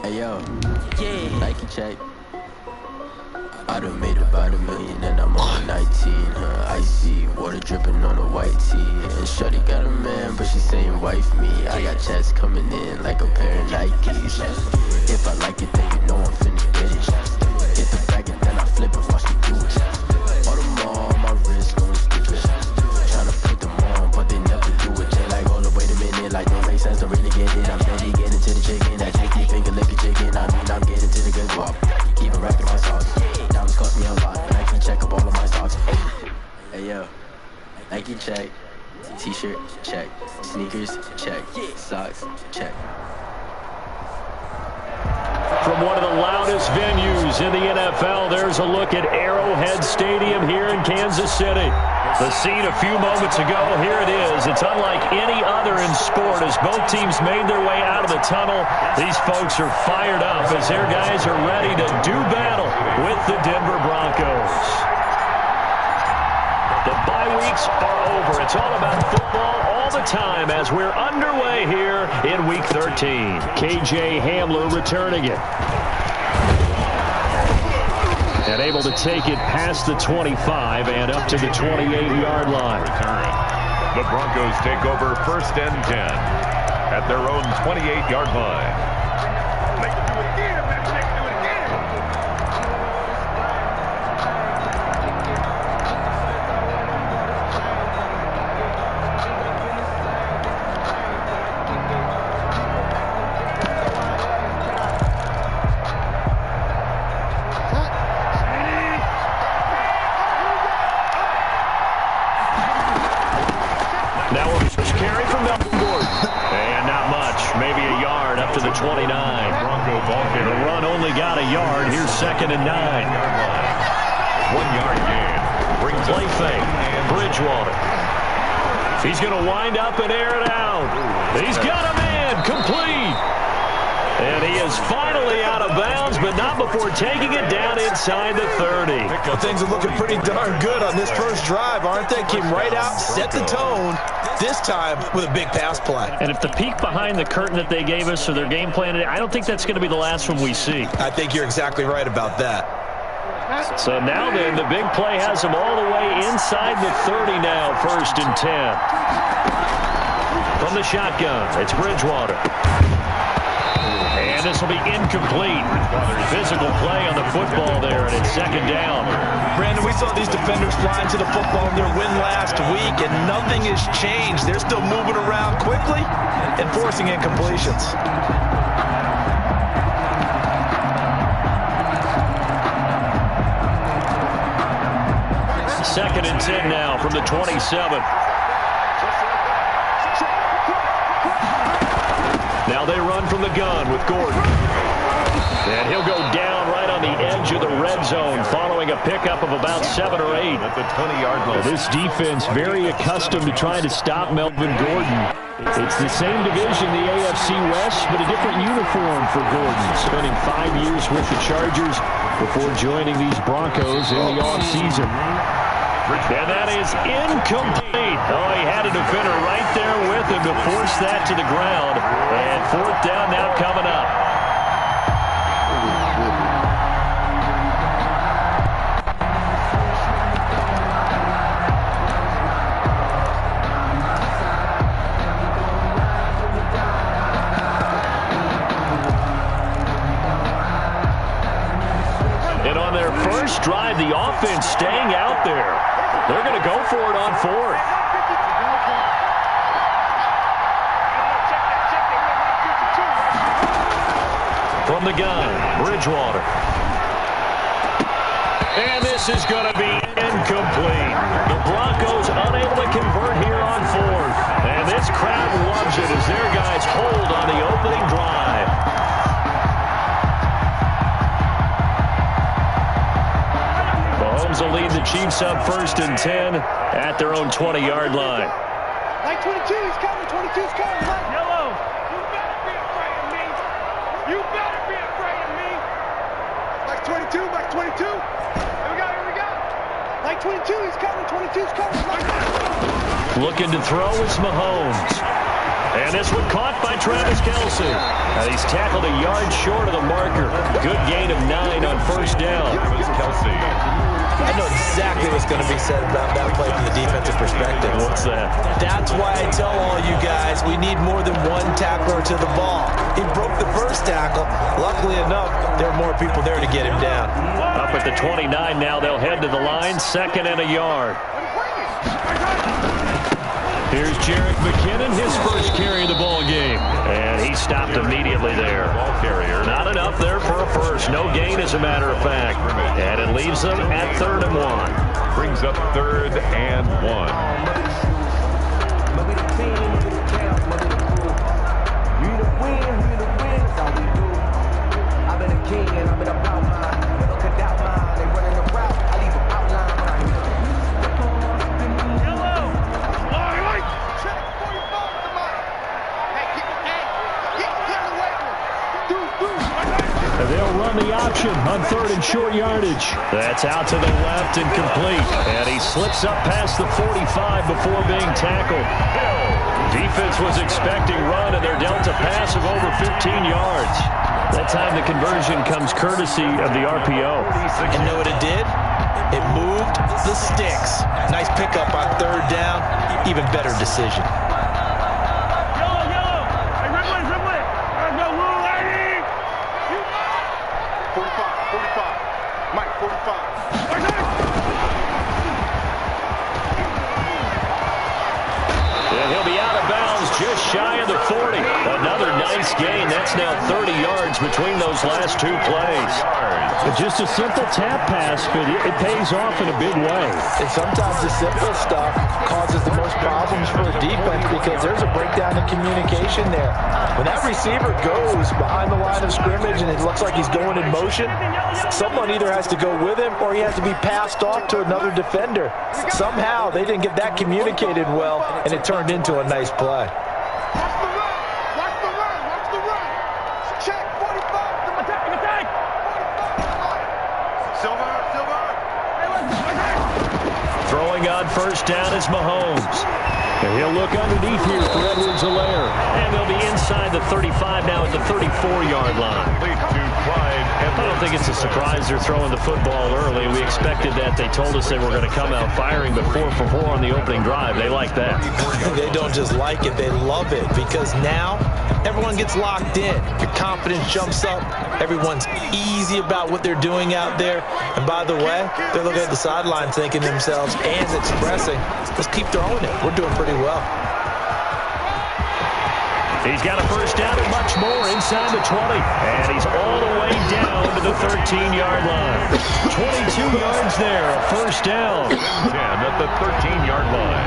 Hey yo, yeah. Nike check. I done made about $1 million and I'm on 19. Icy water dripping on a white tee. And shorty got a man, but she saying wife me. I got checks coming in like a pair of Nikes. If I like it, then you know I'm finna get it. Hit the bag and then I flip it while she do it. All them all on my wrist, going stupid. Tryna put them on, but they never do it. They like, hold up, wait a minute, like don't make sense, don't really get it. I'm steady getting to the chicken, that chicky finger licking chicken. I mean, I'm getting to the good guap. Even racking my sauce. Diamonds cost me a lot, but I can check up all of my stocks. Hey yo, Nike check. T-shirt check. Sneakers check. Socks check. From one of the loudest venues in the NFL, there's a look at Arrowhead Stadium here in Kansas City. The scene a few moments ago, here it is. It's unlike any other in sport as both teams made their way out of the tunnel. These folks are fired up as their guys are ready to do battle with the Denver Broncos. The bye weeks are over. It's all about football all the time as we're underway here in Week 13. KJ Hamler returning it. And able to take it past the 25 and up to the 28-yard line. The Broncos take over 1st and 10 at their own 28-yard line. To the 29. Bronco ball carrier. The run only got a yard. Here's 2nd and 9. 1-yard gain. Brings play fake. Bridgewater. He's going to wind up and air it out. He's got a man. Complete. And he is finally out of bounds, but not before taking it down inside the 30. Well, things are looking pretty darn good on this first drive, aren't they? Came right out, set the tone, this time with a big pass play. And if the peek behind the curtain that they gave us for their game plan today, I don't think that's going to be the last one we see. I think you're exactly right about that. So now then, the big play has him all the way inside the 30 now, 1st and 10. From the shotgun, it's Bridgewater. And this will be incomplete. Physical play on the football there, and it's 2nd down. Brandon, we saw these defenders flying to the football in their win last week, and nothing has changed. They're still moving around quickly and forcing incompletions. 2nd and 10 now from the 27. Now they run from the gun with Gordon. And he'll go down right on the edge of the red zone following a pickup of about 7 or 8. At the 20-yard line. This defense very accustomed to trying to stop Melvin Gordon. It's the same division, the AFC West, but a different uniform for Gordon. Spending 5 years with the Chargers before joining these Broncos in the offseason. And that is incomplete. Oh, he had a defender right there with him to force that to the ground. And 4th down now coming up. And on their first drive, the offense staying out there. They're going to go for it on 4th. From the gun, Bridgewater. And this is going to be incomplete. The Broncos unable to convert here on 4th. And this crowd loves it as their guys hold on the opening drive. Mahomes will lead the Chiefs up 1st and 10 at their own 20-yard line. Like 22, he's coming. 22's coming. Like yellow. You better be afraid of me. You better be afraid of me. Like 22, like 22. Here we go, here we go. Like 22, he's coming. 22's coming. Looking to throw is Mahomes. And this one caught by Travis Kelce. He's tackled a yard short of the marker. Good gain of 9 on first down. Travis Kelce. I know exactly what's going to be said about that play from the defensive perspective. What's that? That's why I tell all you guys we need more than one tackler to the ball. He broke the first tackle. Luckily enough, there are more people there to get him down. Up at the 29 now, they'll head to the line, 2nd and a yard. Here's Jerick McKinnon, his first carry of the ball game. And he stopped immediately there. Ball carrier. Not enough there for a first. No gain, as a matter of fact. And it leaves them at 3rd and 1. Brings up 3rd and 1. They'll run the option on 3rd and short yardage. That's out to the left and complete. And he slips up past the 45 before being tackled. Defense was expecting run, and they're dealt a pass of over 15 yards. That time the conversion comes courtesy of the RPO. And know what it did? It moved the sticks. Nice pickup on 3rd down. Even better decision. Just shy of the 40. Another nice gain. That's now 30 yards between those last 2 plays. Just a simple tap pass, but it pays off in a big way. And sometimes the simple stuff causes the most problems for a defense because there's a breakdown in communication there. When that receiver goes behind the line of scrimmage and it looks like he's going in motion, someone either has to go with him or he has to be passed off to another defender. Somehow they didn't get that communicated well, and it turned into a nice play. Throwing on first down is Mahomes. And he'll look underneath here for Edwards-Helaire. And they'll be inside the 35 now at the 34-yard line. I don't think it's a surprise they're throwing the football early. We expected that. They told us they were going to come out firing, but 4 for 4 on the opening drive. They like that. They don't just like it, they love it, because now everyone gets locked in. Your confidence jumps up. Everyone's easy about what they're doing out there. And by the way, they're looking at the sideline thinking to themselves and expressing, let's keep throwing it. We're doing pretty well. He's got a first down and much more inside the 20. And he's all the way down to the 13-yard line. 22 yards there, a first down. 10 at the 13-yard line.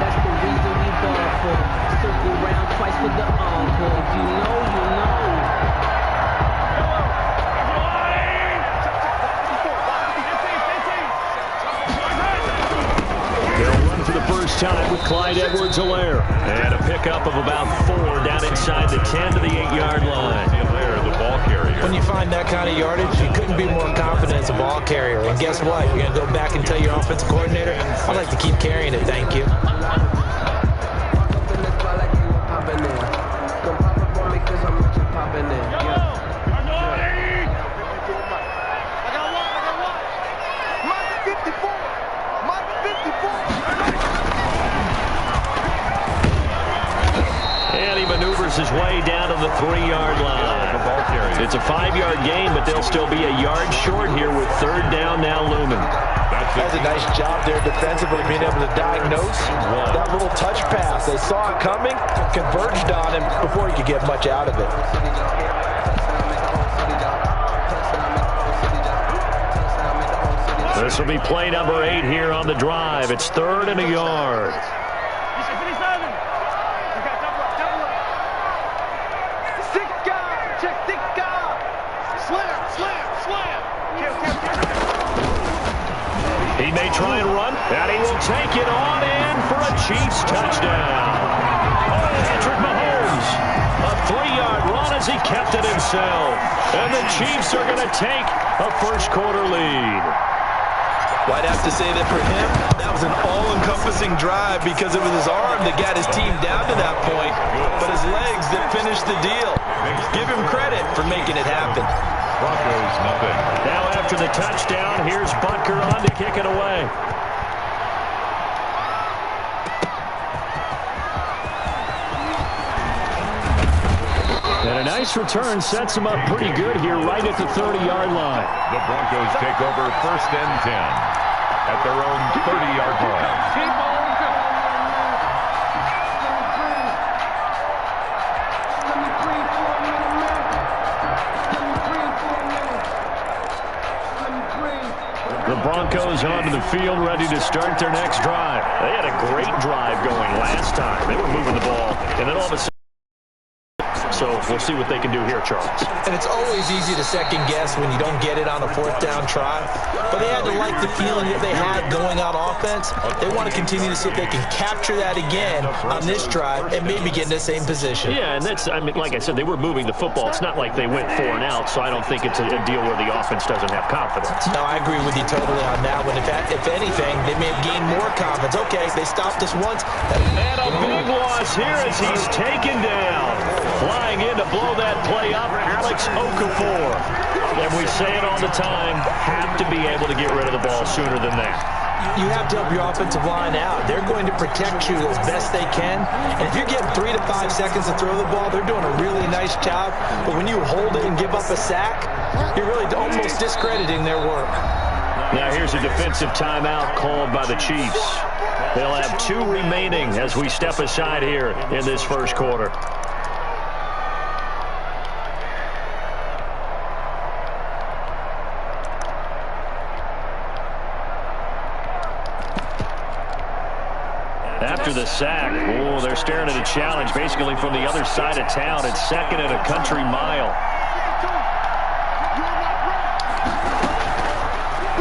That's the reason we ball for. Circle round twice for the encore. You know, you know. They'll run for the first time with Clyde Edwards-Helaire. And a pickup of about 4 down inside the 10 to the 8-yard line. The ball carrier. When you find that kind of yardage, you couldn't be more confident as a ball carrier. And guess what? You're going to go back and tell your offensive coordinator, I'd like to keep carrying it, thank you. And he maneuvers his way down to the 3-yard line. It's a 5-yard gain, but they'll still be a yard short here with 3rd down now looming. That's a nice job there defensively, being able to diagnose that little touch pass. They saw it coming, converged on him before he could get much out of it. This will be play number 8 here on the drive. It's 3rd and a yard. He may try and run, and he will take it on in for a Chiefs touchdown. Patrick Mahomes, a 3-yard run as he kept it himself. And the Chiefs are going to take a first quarter lead. Well, I'd have to say that for him, that was an all-encompassing drive because it was his arm that got his team down to that point, but his legs that finished the deal. Give him credit for making it happen. Broncos, nothing. Now after the touchdown, here's Butker on to kick it away. And a nice return sets him up pretty good here right at the 30-yard line. The Broncos take over 1st and 10 at their own 30-yard line. The Broncos onto the field, ready to start their next drive. They had a great drive going last time. They were moving the ball, and then all of a sudden, so we'll see what they can do here, Charles. And it's always easy to second-guess when you don't get it on a 4th down try. But they had to like the feeling that they had going on offense. They want to continue to see if they can capture that again on this drive and maybe get in the same position. Yeah, and that's, I mean, like I said, they were moving the football. It's not like they went 4 and out, so I don't think it's a deal where the offense doesn't have confidence. No, I agree with you totally on that one. If anything, they may have gained more confidence. Okay, they stopped us once. And a big loss here as he's taken down. Flying in to blow that play up, Alex Okafor. And we say it all the time, have to be able to get rid of the ball sooner than that. You have to help your offensive line out. They're going to protect you as best they can. And if you're getting 3 to 5 seconds to throw the ball, they're doing a really nice job. But when you hold it and give up a sack, you're really almost discrediting their work. Now here's a defensive timeout called by the Chiefs. They'll have 2 remaining as we step aside here in this first quarter. After the sack, oh, they're staring at a challenge basically from the other side of town. It's 2nd and a country mile.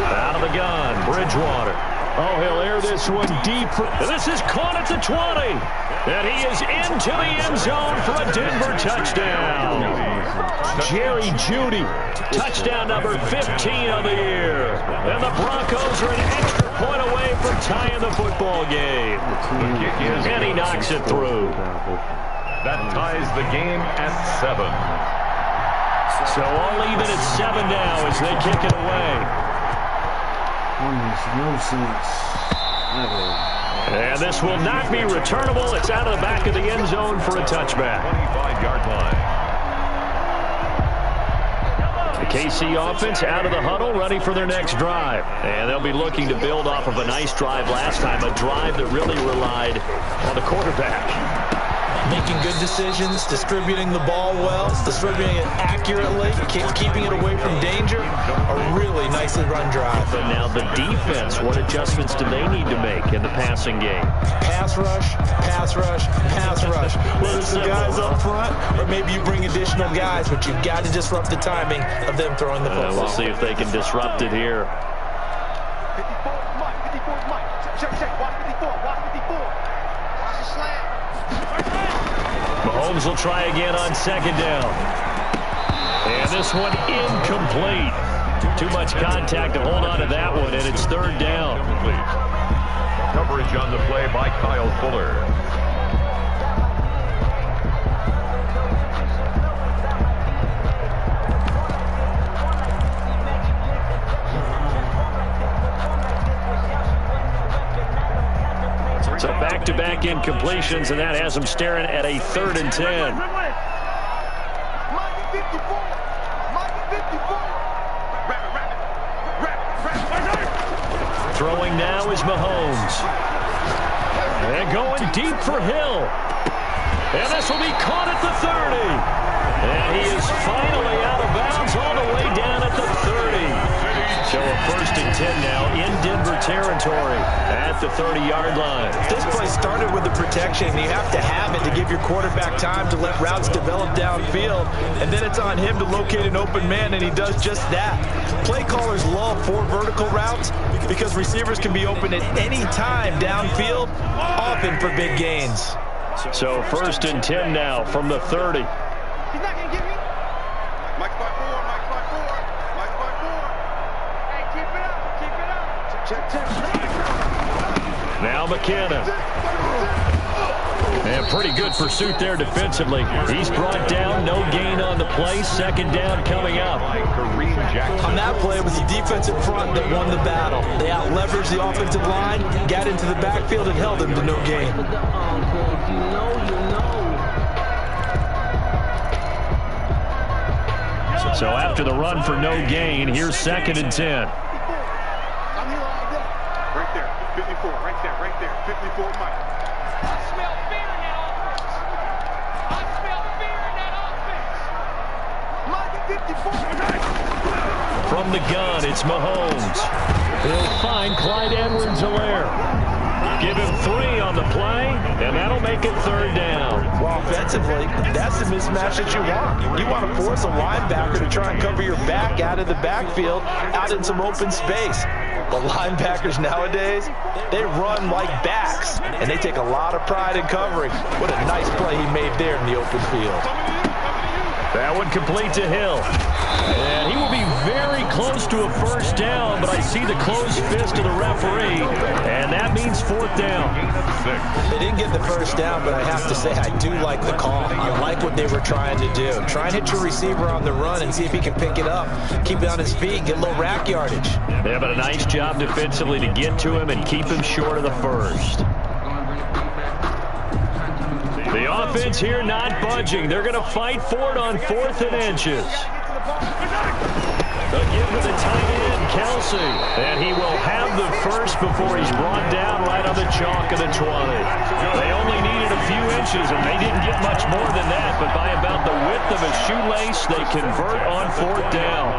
Out of the gun, Bridgewater. Oh, he'll air this one deep. This is caught at the 20. And he is into the end zone for a Denver touchdown. Jerry Jeudy, touchdown number 15 of the year. And the Broncos are an extra point away from tying the football game. And he knocks it through. That ties the game at 7. So all even at 7 now as they kick it away. No sense. And this will not be returnable. It's out of the back of the end zone for a touchback. 25-yard line. The KC offense out of the huddle, ready for their next drive. And they'll be looking to build off of a nice drive last time, a drive that really relied on the quarterback. Making good decisions, distributing the ball well, distributing it accurately, keeping it away from danger. A really nicely run drive. But now the defense, what adjustments do they need to make in the passing game? Pass rush, pass rush, pass rush. Whether it's the guys up front or maybe you bring additional guys, but you've got to disrupt the timing of them throwing the football. We'll see if they can disrupt it here. 54 is Mike. 54 is Mike. Check. Watch 54. Watch 54. Watch the slant. Mahomes will try again on 2nd down. And this one incomplete. Too much contact to hold on to that one, and it's 3rd down. Coverage on the play by Kyle Fuller. So back-to-back incompletions, and that has them staring at a 3rd and 10. Throwing now is Mahomes. And going deep for Hill. And this will be caught at the 30. And he is finally out of bounds all the way down at the 30. So a 1st and 10 now in Denver territory at the 30-yard line. This play started with the protection. You have to have it to give your quarterback time to let routes develop downfield. And then it's on him to locate an open man, and he does just that. Play callers love 4 vertical routes because receivers can be open at any time downfield, often for big gains. So 1st and 10 now from the 30. He's not going to get me. Mike's by 4. Mike's by 4. Mike's by 4. Hey, keep it up. Keep it up. Now McKenna. And pretty good pursuit there defensively. He's brought down, no gain on the play. Second down coming up. On that play, it was the defensive front that won the battle. They out-leveraged the offensive line, got into the backfield, and held them to no gain. So after the run for no gain, here's 2nd and 10. I'm here all day. Right there, 54, right there, 54, Mike. I smell fear in that offense. I smell fear in that offense. Mike, 54. From the gun, it's Mahomes. He'll find Clyde Edwards-Helaire. Give him 3 on the play, and that'll make it 3rd down. Well, offensively, that's the mismatch that you want. You want to force a linebacker to try and cover your back out of the backfield, out in some open space. The linebackers nowadays, they run like backs, and they take a lot of pride in covering. What a nice play he made there in the open field. That one complete to Hill. And he will be very close to a 1st down, but I see the closed fist of the referee, and that means 4th down. They didn't get the 1st down, but I have to say I do like the call. I like what they were trying to do. Try and hit your receiver on the run and see if he can pick it up, keep it on his feet, get a little rack yardage. Yeah, but a nice job defensively to get to him and keep him short of the 1st. The offense here not budging. They're going to fight for it on 4th and inches. They'll give to the tight end, Kelsey. And he will have the 1st before he's brought down right on the chalk of the 20. They only needed a few inches, and they didn't get much more than that. But by about the width of a shoelace, they convert on 4th down.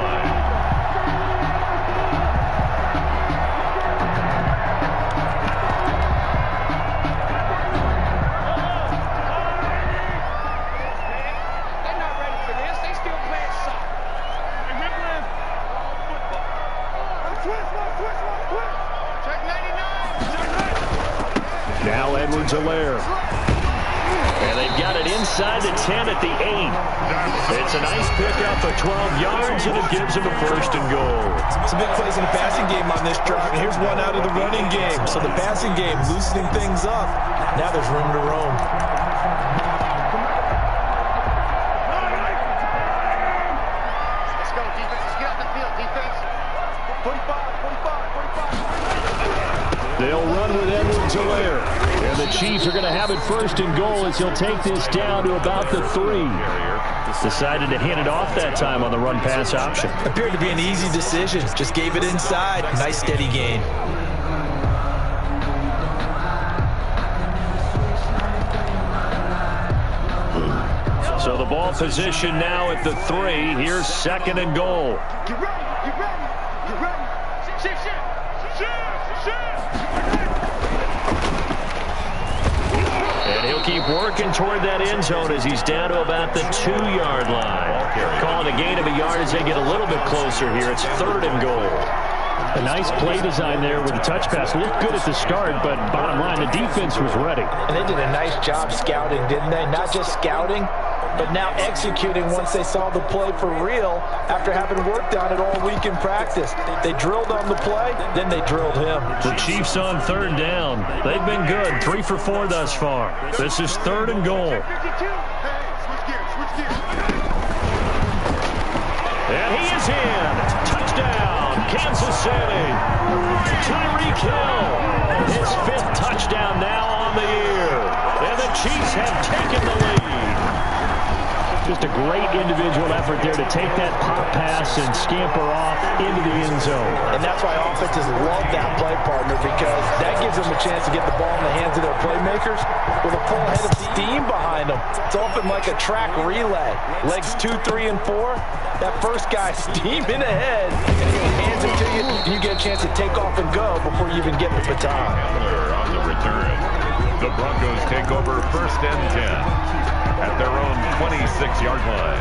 Now Edwards-Helaire. And they've got it inside the 10 at the 8. It's a nice pickup of 12 yards, and it gives them a 1st and goal. Some big plays in the passing game on this drive, and here's one out of the running game. So the passing game loosening things up. Now there's room to roam. Let's go, defense. Let's get out the field, defense. 45. They'll run with Edwards-Helaire. And the Chiefs are going to have it 1st and goal as he'll take this down to about the 3. Decided to hand it off that time on the run-pass option. Appeared to be an easy decision. Just gave it inside. Nice steady gain. So the ball position now at the 3. Here's 2nd and goal. Get ready. Shift. And he'll keep working toward that end zone as he's down to about the 2-yard line. Calling a gain of a yard as they get a little bit closer here. It's 3rd and goal. A nice play design there with the touch pass. Looked good at the start, but bottom line, the defense was ready. And they did a nice job scouting, didn't they? Not just scouting, but now executing once they saw the play for real after having worked on it all week in practice. They drilled on the play, then they drilled him. The Chiefs on 3rd down. They've been good, 3 for 4 thus far. This is 3rd and goal. And he is in. Touchdown, Kansas City. Tyreek Hill, his 5th touchdown now on the year. And the Chiefs have taken the lead. Just a great individual effort there to take that pop pass and scamper off into the end zone. And that's why offenses love that play, partner, because that gives them a chance to get the ball in the hands of their playmakers with a full head of steam behind them. It's often like a track relay. Legs 2, 3, and 4. That first guy steaming ahead, and he hands it to you, and you get a chance to take off and go before you even get the baton. On the return. The Broncos take over 1st and 10 at their own 26-yard line.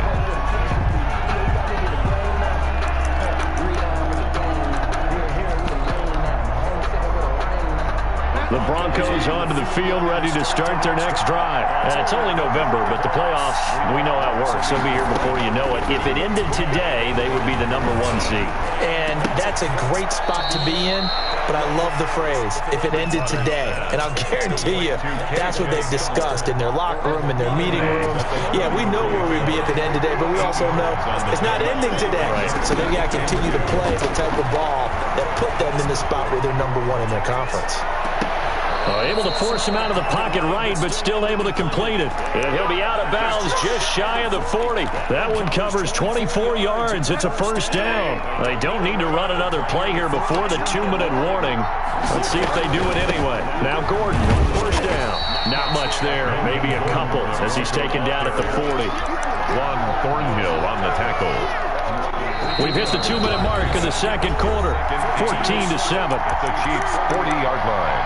The Broncos onto the field, ready to start their next drive. It's only November, but the playoffs, we know how it works. They'll be here before you know it. If it ended today, they would be the #1 seed. And that's a great spot to be in, but I love the phrase, if it ended today. And I'll guarantee you, that's what they've discussed in their locker room, in their meeting rooms. Yeah, we know where we'd be if it ended today, but we also know it's not ending today. Right. So they've got to continue to play the type of ball that put them in the spot where they're #1 in their conference. Able to force him out of the pocket right, but still able to complete it. And he'll be out of bounds just shy of the 40. That one covers 24 yards. It's a first down. They don't need to run another play here before the 2-minute warning. Let's see if they do it anyway. Now Gordon, first down. Not much there, maybe a couple as he's taken down at the 40. Juan Thornhill on the tackle. We've hit the 2-minute mark in the second quarter, 14-7. At the Chiefs' 40-yard line.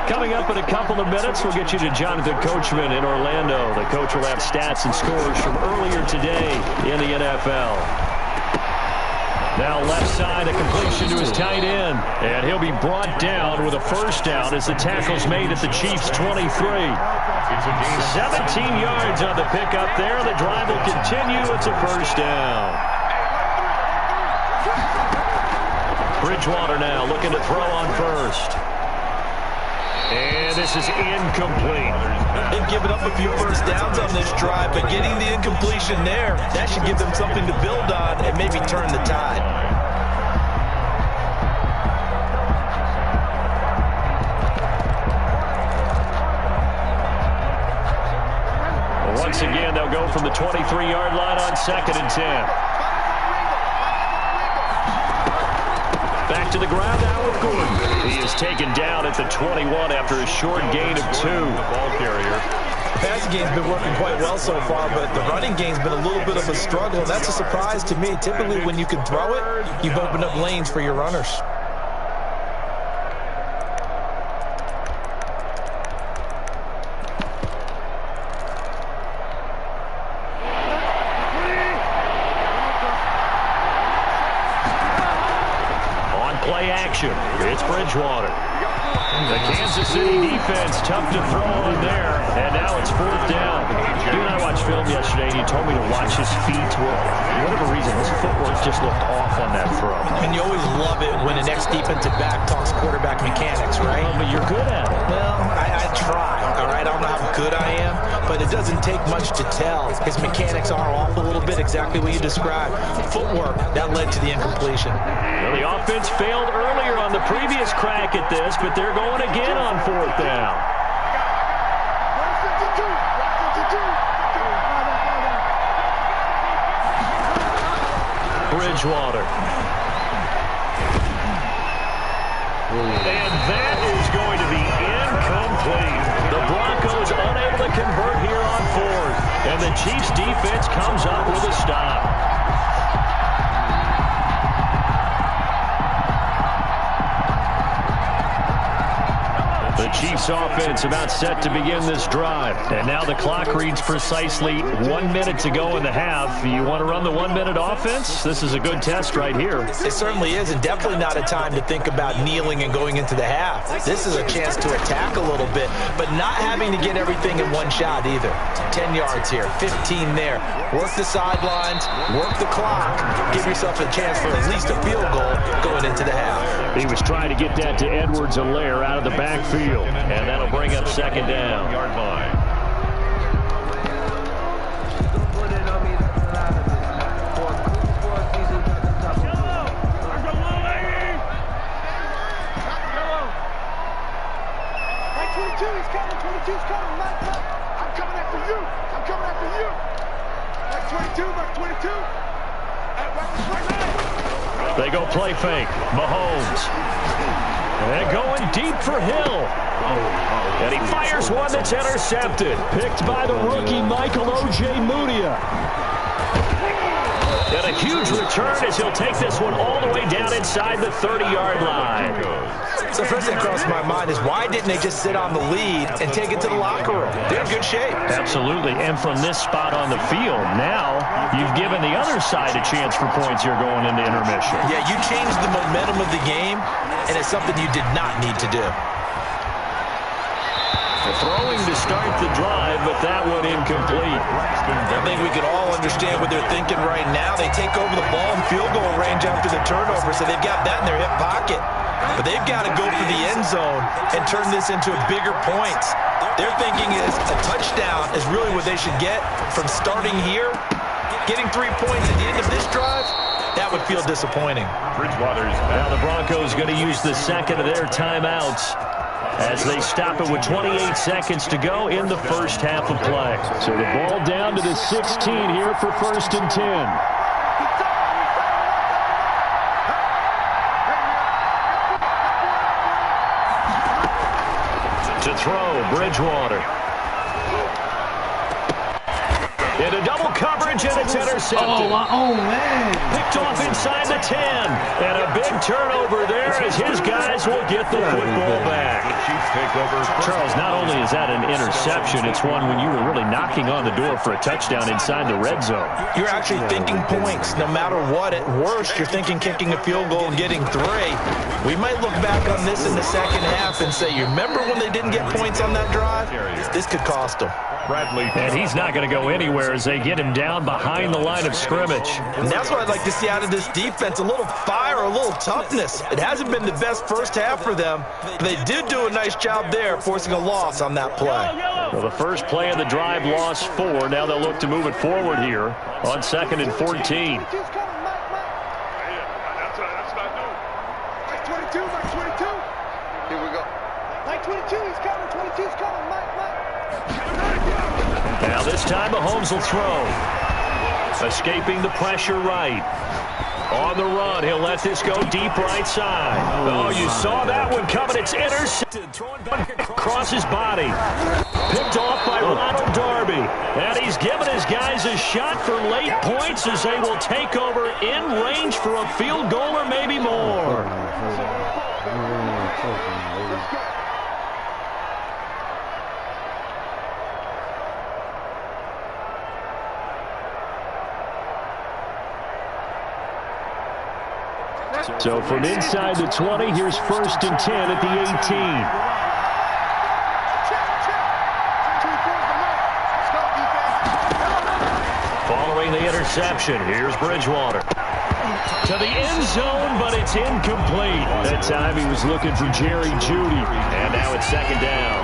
Coming up in a couple of minutes, we'll get you to Jonathan Coachman in Orlando. The coach will have stats and scores from earlier today in the NFL. Now left side, a completion to his tight end. And he'll be brought down with a first down as the tackle's made at the Chiefs' 23. 17 yards on the pickup there. The drive will continue. It's a first down. Bridgewater now looking to throw on first. And this is incomplete. They've given up a few first downs on this drive, but getting the incompletion there, that should give them something to build on and maybe turn the tide. Once again, they'll go from the 23-yard line on 2nd and 10. Back to the ground now with Gordon. He is taken down at the 21 after a short gain of 2. The ball carrier. Passing game's been working quite well so far, but the running game's been a little bit of a struggle. That's a surprise to me. Typically, when you can throw it, you've opened up lanes for your runners. It's Bridgewater. The Kansas City defense, tough to throw on there, and now it's 4th down. You and I watched film yesterday, and you told me to watch his feet. Well, for whatever reason, his footwork just looked off on that throw. And you always love it when an ex-defensive back talks quarterback mechanics, right? But you're good at it. Well, I try, all right? I don't know how good I am, but it doesn't take much to tell. His mechanics are off a little bit, exactly what you described. Footwork, that led to the incompletion. Well, the offense failed earlier on the previous crack at this, but they're going again on 4th down. Bridgewater. And that is going to be incomplete. The Broncos unable to convert here on 4th. And the Chiefs defense comes up with a stop. The Chiefs offense about set to begin this drive. And now the clock reads precisely 1 minute to go in the half. You want to run the 1 minute offense? This is a good test right here. It certainly is, and definitely not a time to think about kneeling and going into the half. This is a chance to attack a little bit, but not having to get everything in one shot either. 10 yards here, 15 there. Work the sidelines, work the clock. Give yourself a chance for at least a field goal going into the half. He was trying to get that to Edwards-Helaire out of the backfield, and that'll bring up 2nd down. Yard line. They go play fake. Mahomes. And going deep for Hill. And he fires one that's intercepted. Picked by the rookie, Michael O.J. Mudia. And a huge return as he'll take this one all the way down inside the 30-yard line. So the first thing that crosses my mind is why didn't they just sit on the lead and take it to the locker room? They're in good shape. Absolutely. And from this spot on the field, now you've given the other side a chance for points here going into intermission. Yeah, you changed the momentum of the game, and it's something you did not need to do. Throwing to start the drive, but that one incomplete. I think we can all understand what they're thinking right now. They take over the ball in field goal range after the turnover, so they've got that in their hip pocket. But they've got to go for the end zone and turn this into bigger points. Their thinking is a touchdown is really what they should get from starting here. Getting 3 points at the end of this drive, that would feel disappointing. Now the Broncos going to use the second of their timeouts as they stop it with 28 seconds to go in the first half of play. So the ball down to the 16 here for 1st and 10. To throw, Bridgewater. Into double coverage, and it's intercepted. Oh, man. Picked off inside the 10. And a big turnover there as his guys will get the football back. Charles, not only is that an interception, it's one when you were really knocking on the door for a touchdown inside the red zone. You're actually thinking points. No matter what, at worst, you're thinking kicking a field goal and getting 3. We might look back on this in the second half and say, you remember when they didn't get points on that drive? This could cost them. And he's not going to go anywhere as they get him down behind the line of scrimmage. And that's what I'd like to see out of this defense, a little fire, a little toughness. It hasn't been the best first half for them, but they did do a nice job there forcing a loss on that play. Well, the first play of the drive lost 4. Now they'll look to move it forward here on 2nd and 14. That's what I do. Mike 22, Mike 22. Here we go. Mike 22, he's coming. 22's coming. Mike. Now this time Mahomes will throw. Escaping the pressure right. On the run, he'll let this go deep right side. Oh, you saw that one coming. It's intercepted. Throwing back across his body. Picked off by Ronald Darby. And he's given his guys a shot for late points as they will take over in range for a field goal or maybe more. So from inside the 20, here's 1st and 10 at the 18. Following the interception, here's Bridgewater. To the end zone, but it's incomplete. That time he was looking for Jerry Jeudy. And now it's 2nd down.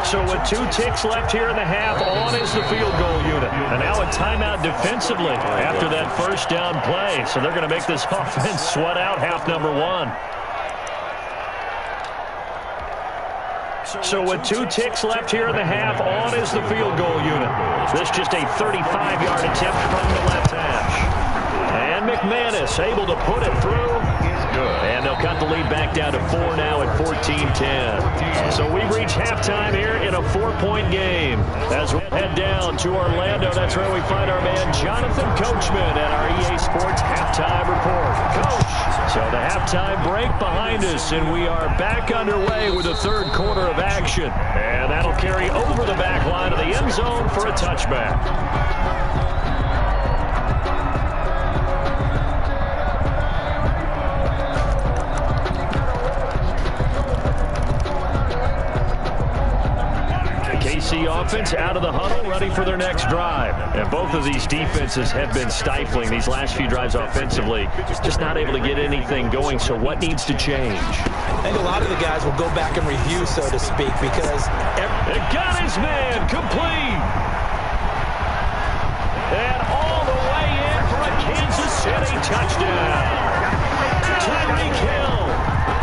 So with 2 ticks left here in the half, on is the field goal unit. And now a timeout defensively after that first down play. So they're going to make this offense sweat out half number 1. So with 2 ticks left here in the half, on is the field goal unit. This just a 35-yard attempt from the left hash. And McManus able to put it through. And they'll cut the lead back down to 4 now at 14-10. So we've reached halftime here in a 4-point game. As we head down to Orlando, that's where we find our man Jonathan Coachman at our EA Sports Halftime Report. Coach, so the halftime break behind us, and we are back underway with the 3rd quarter of action. And that'll carry over the back line of the end zone for a touchback. KC offense out of the huddle, ready for their next drive. And both of these defenses have been stifling these last few drives offensively. Just not able to get anything going, so what needs to change? I think a lot of the guys will go back and review, so to speak, because... It got his man complete. And all the way in for a Kansas City touchdown. Tyreek Hill,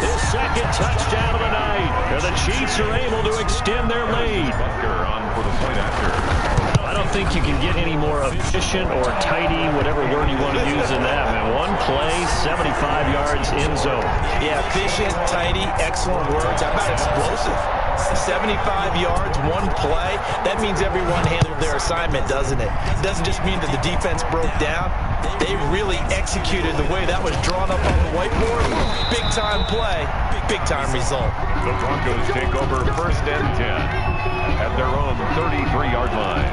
his 2nd touchdown of the night. And the Chiefs are able to extend their lead. I don't think you can get any more efficient or tidy, whatever word you want to use in that, man. 1 play, 75 yards in zone. Yeah, efficient, tidy, excellent words. How about explosive? 75 yards, one play. That means everyone handled their assignment, doesn't it? It doesn't just mean that the defense broke down. They really executed the way that was drawn up on the whiteboard. Big-time play, big-time result. The Broncos take over 1st and 10 at their own 33-yard line.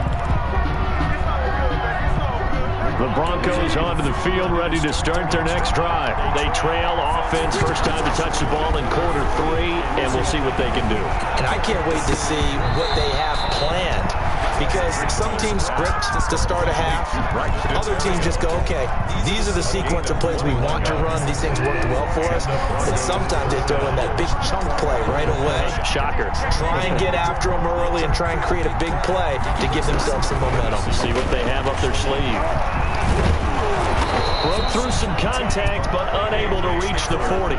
The Broncos onto the field, ready to start their next drive. They trail offense, first time to touch the ball in quarter 3, and we'll see what they can do. And I can't wait to see what they have planned, because some teams script to start a half. Other teams just go, okay, these are the sequence of plays we want to run. These things worked well for us. And sometimes they throw in that big chunk play right away. Shocker. Try and get after them early and try and create a big play to give themselves some momentum. See what they have up their sleeve. Broke through some contact, but unable to reach the 40.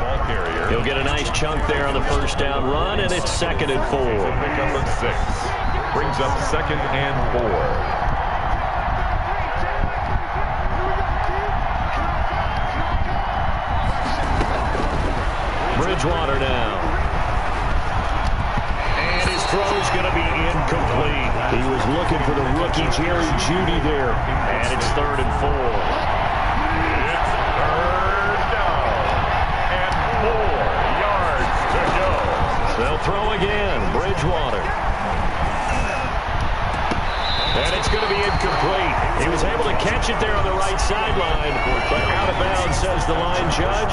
He'll get a nice chunk there on the first down run, and it's 2nd and 4. Pickup of 6. Brings up 2nd and 4. Bridgewater now. And his throw's going to be incomplete. He was looking for the rookie Jerry Jeudy there. And it's 3rd and 4. It's 3rd down and 4 yards to go. They'll throw again. Bridgewater. And it's going to be incomplete. He was able to catch it there on the right sideline, but out of bounds, says the line judge.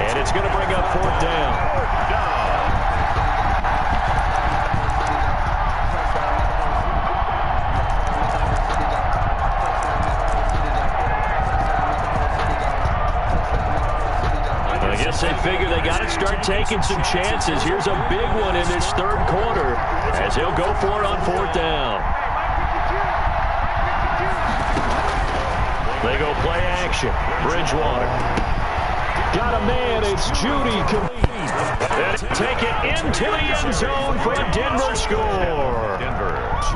And it's going to bring up 4th down. 4th down. I guess they figure they got to start taking some chances. Here's a big one in this 3rd quarter as he'll go for it on 4th down. They go play action. Bridgewater. Got a man. It's Jeudy. Take it into the end zone for a Denver score.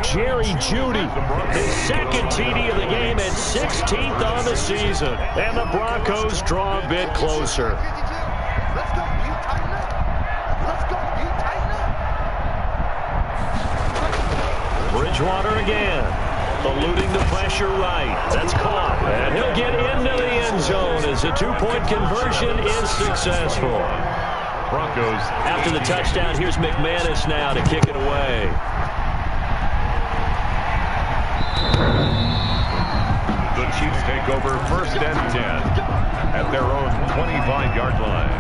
Jerry Jeudy, his 2nd TD of the game and 16th on the season. And the Broncos draw a bit closer. Bridgewater again. Eluding the pressure right. That's caught. And he'll get into the end zone as the 2-point conversion is successful. Broncos. After the touchdown, here's McManus now to kick it away. The Chiefs take over 1st and 10 at their own 25-yard line.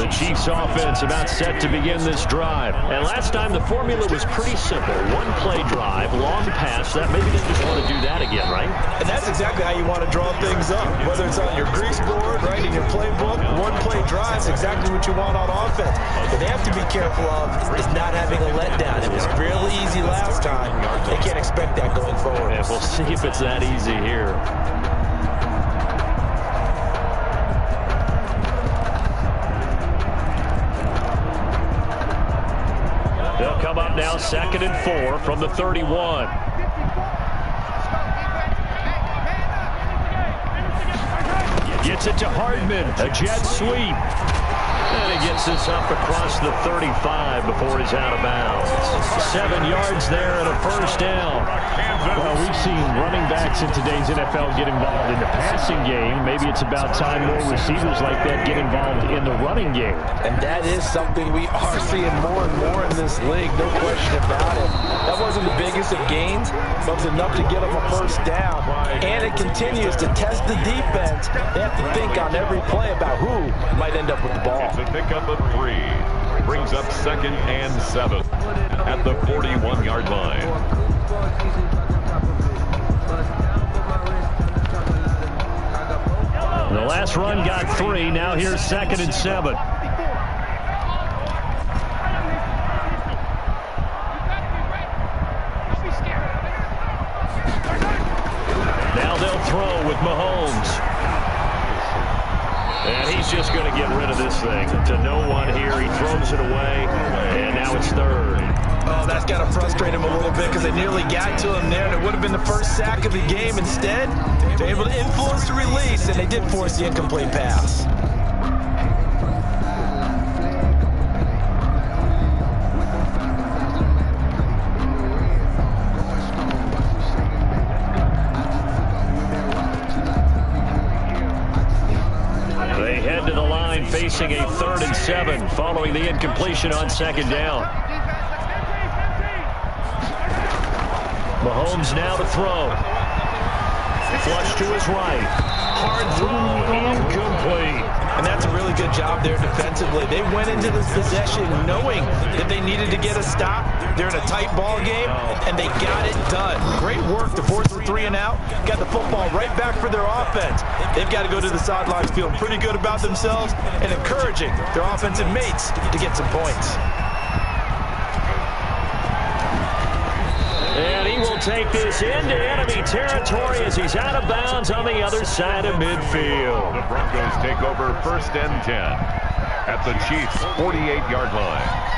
Chiefs offense about set to begin this drive. And last time the formula was pretty simple. 1-play drive, long pass. That maybe they just want to do that again, right? And that's exactly how you want to draw things up. Whether it's on your grease board, right, in your playbook, 1-play drive is exactly what you want on offense. What they have to be careful of is not having a letdown. It was real easy last time. They can't expect that going forward. Yeah, we'll see if it's that easy here. They'll come up now 2nd and 4 from the 31. Gets it to Hardman, a jet sweep. And he gets this up across the 35 before he's out of bounds. 7 yards there and a first down. Well, we've seen running backs in today's NFL get involved in the passing game. Maybe it's about time more receivers like that get involved in the running game. And that is something we are seeing more and more in this league, no question about it. That wasn't the biggest of gains, but it was enough to get them a first down. And it continues to test the defense. They have to think on every play about who might end up with the ball. It's a pickup of 3. Brings up 2nd and 7 at the 41-yard line. The last run got 3. Now here's 2nd and 7. Now they'll throw with Mahomes. And he's just going to get rid of this thing. everything to no one here. He throws it away, and now it's third. Oh, that's got to frustrate him a little bit because they nearly got to him there, and it would have been the first sack of the game. Instead, they're able to influence the release, and they did force the incomplete pass. They head to the line facing a 3rd and 7 following the incompletion on 2nd down. Mahomes now to throw. Flush to his right. Hard throw, incomplete. And that's a really good job there defensively. They went into this possession knowing that they needed to get a stop. They're in a tight ball game, and they got it done. Great work to force the 3 and out. Got the football right back for their offense. They've got to go to the sidelines feeling pretty good about themselves and encouraging their offensive mates to get some points. And he will take this into enemy territory as he's out of bounds on the other side of midfield. The Broncos take over 1st and 10 at the Chiefs' 48-yard line.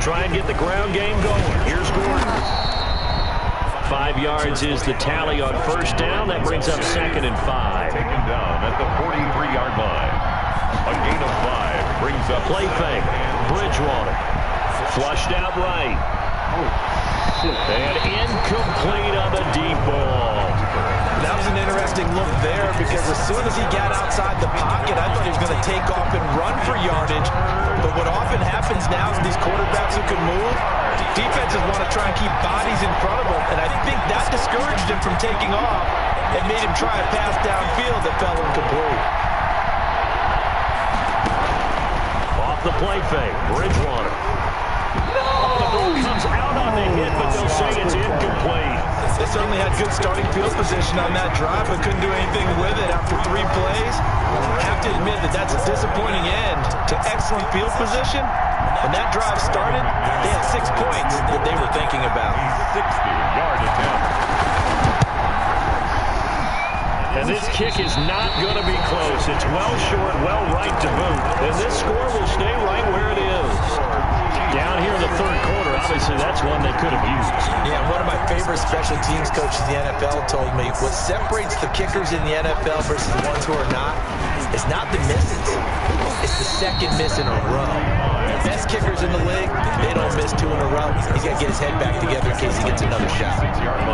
Try and get the ground game going. Here's Gordon. 5 yards is the tally on 1st down. That brings up 2nd and 5. Taken down at the 43-yard line. A gain of 5 brings up play fake. Bridgewater. Flushed out right. And incomplete on the deep ball. That was an interesting look there because as soon as he got outside the pocket, I thought he was going to take off and run for yardage. But what often happens now is these quarterbacks who can move, defenses want to try and keep bodies in front of them. And I think that discouraged him from taking off and made him try a pass downfield that fell incomplete. Off the play fake, Bridgewater. Oh, the ball comes out on the hit, but they'll say it's incomplete. They certainly had good starting field position on that drive, but couldn't do anything with it after 3 plays. I have to admit that that's a disappointing end to excellent field position. When that drive started, they had 6 points that they were thinking about. 60-yard attempt. And this kick is not going to be close. It's well short, well right to boot. And this score will stay right where it is. Down here in the 3rd quarter, obviously that's one they could have used. Yeah, one of my favorite special teams coaches in the NFL told me what separates the kickers in the NFL versus the ones who are not is not the misses. It's the 2nd miss in a row. The best kickers in the league, they don't miss 2 in a row. He's got to get his head back together in case he gets another shot.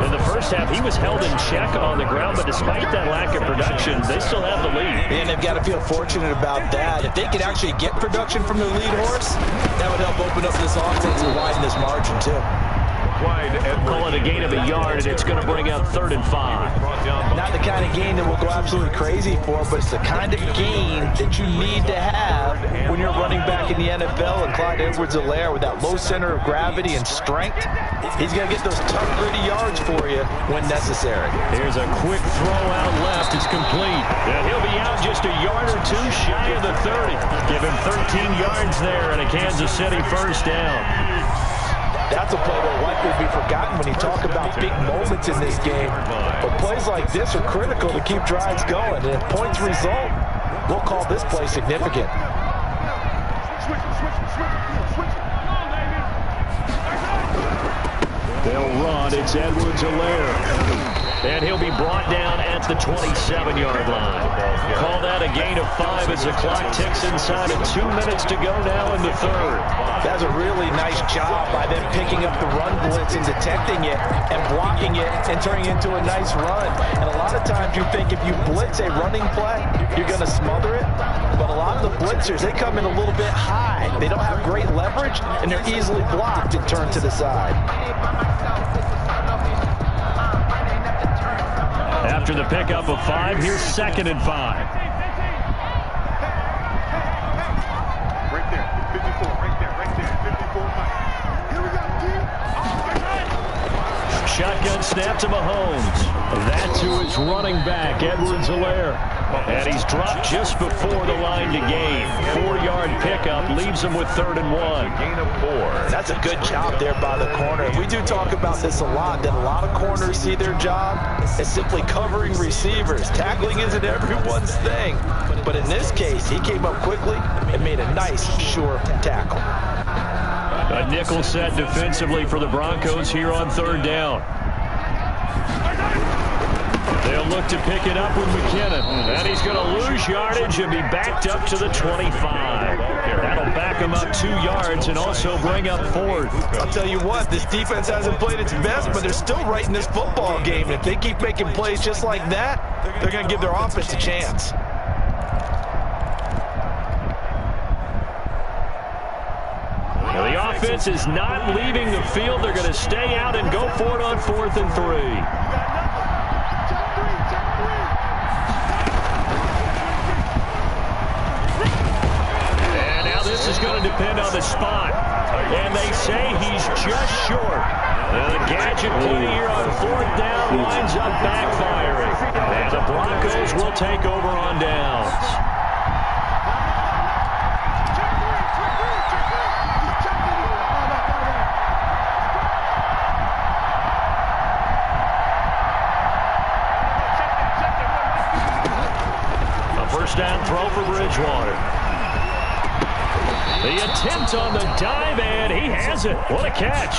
In the 1st half, he was held in check on the ground, but despite that lack of production, they still have the lead. And they've got to feel fortunate about that. If they could actually get production from their lead horse, that would help open up this offense and widen this margin, too. Call it a gain of a yard, and it's going to bring up 3rd and 5. Not the kind of gain that we'll go absolutely crazy for, but it's the kind of gain that you need to have when you're running back in the NFL. And Clyde Edwards-Helaire, with that low center of gravity and strength, he's going to get those tough, gritty yards for you when necessary. Here's a quick throw out left. It's complete. And he'll be out just a yard or 2 shy of the 30. Give him 13 yards there and a Kansas City 1st down. That's a play that will likely be forgotten when you talk about big moments in this game. But plays like this are critical to keep drives going. And if points result, we'll call this play significant. They'll run. It's Edwards-Helaire. And he'll be brought down at the 27-yard line. Call that a gain of 5 as the clock ticks inside of 2 minutes to go now in the 3rd. That's a really nice job by them picking up the run blitz and detecting it and blocking it and turning it into a nice run. And a lot of times you think if you blitz a running play, you're going to smother it. But a lot of the blitzers, they come in a little bit high. They don't have great leverage, and they're easily blocked and turned to the side. After the pickup of 5, here's 2nd and 5. Right there, 54, right there, 54. Here we go, Shotgun snap to Mahomes. That to his running back, Edwards-Helaire. And he's dropped just before the line to gain. 4-yard pickup leaves him with 3rd and 1. Gain of 4. That's a good job there by the corner. We do talk about this a lot, that a lot of corners see their job as simply covering receivers. Tackling isn't everyone's thing. But in this case, he came up quickly and made a nice, sure tackle. A nickel set defensively for the Broncos here on 3rd down. They'll look to pick it up with McKinnon. And he's going to lose yardage and be backed up to the 25. That'll back him up 2 yards and also bring up 4th. I'll tell you what, this defense hasn't played its best, but they're still right in this football game. If they keep making plays just like that, they're going to give their offense a chance. Now, the offense is not leaving the field. They're going to stay out and go for it on 4th and 3. This is going to depend on the spot. And they say he's just short. The gadget play here on 4th down winds up backfiring. And the Broncos will take over on downs. A 1st down throw for Bridgewater. The attempt on the dive, and he has it. What a catch.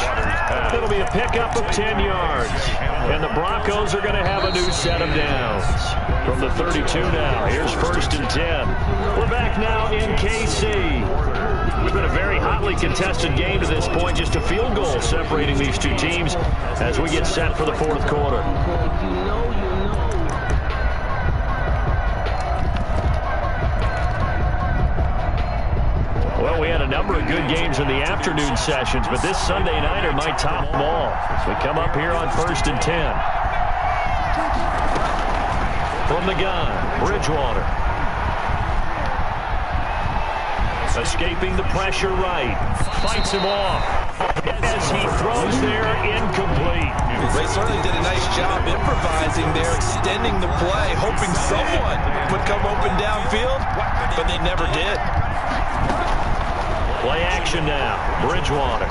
It'll be a pickup of 10 yards. And the Broncos are going to have a new set of downs. From the 32 now, here's 1st and 10. We're back now in KC. It's been a very hotly contested game to this point. Just a field goal separating these two teams as we get set for the 4th quarter. Well, we had a number of good games in the afternoon sessions, but this Sunday nighter might top them all as we come up here on 1st and 10. From the gun, Bridgewater. Escaping the pressure right. Fights him off. As he throws there, incomplete. They certainly did a nice job improvising there, extending the play, hoping someone would come open downfield, but they never did. Play action now. Bridgewater.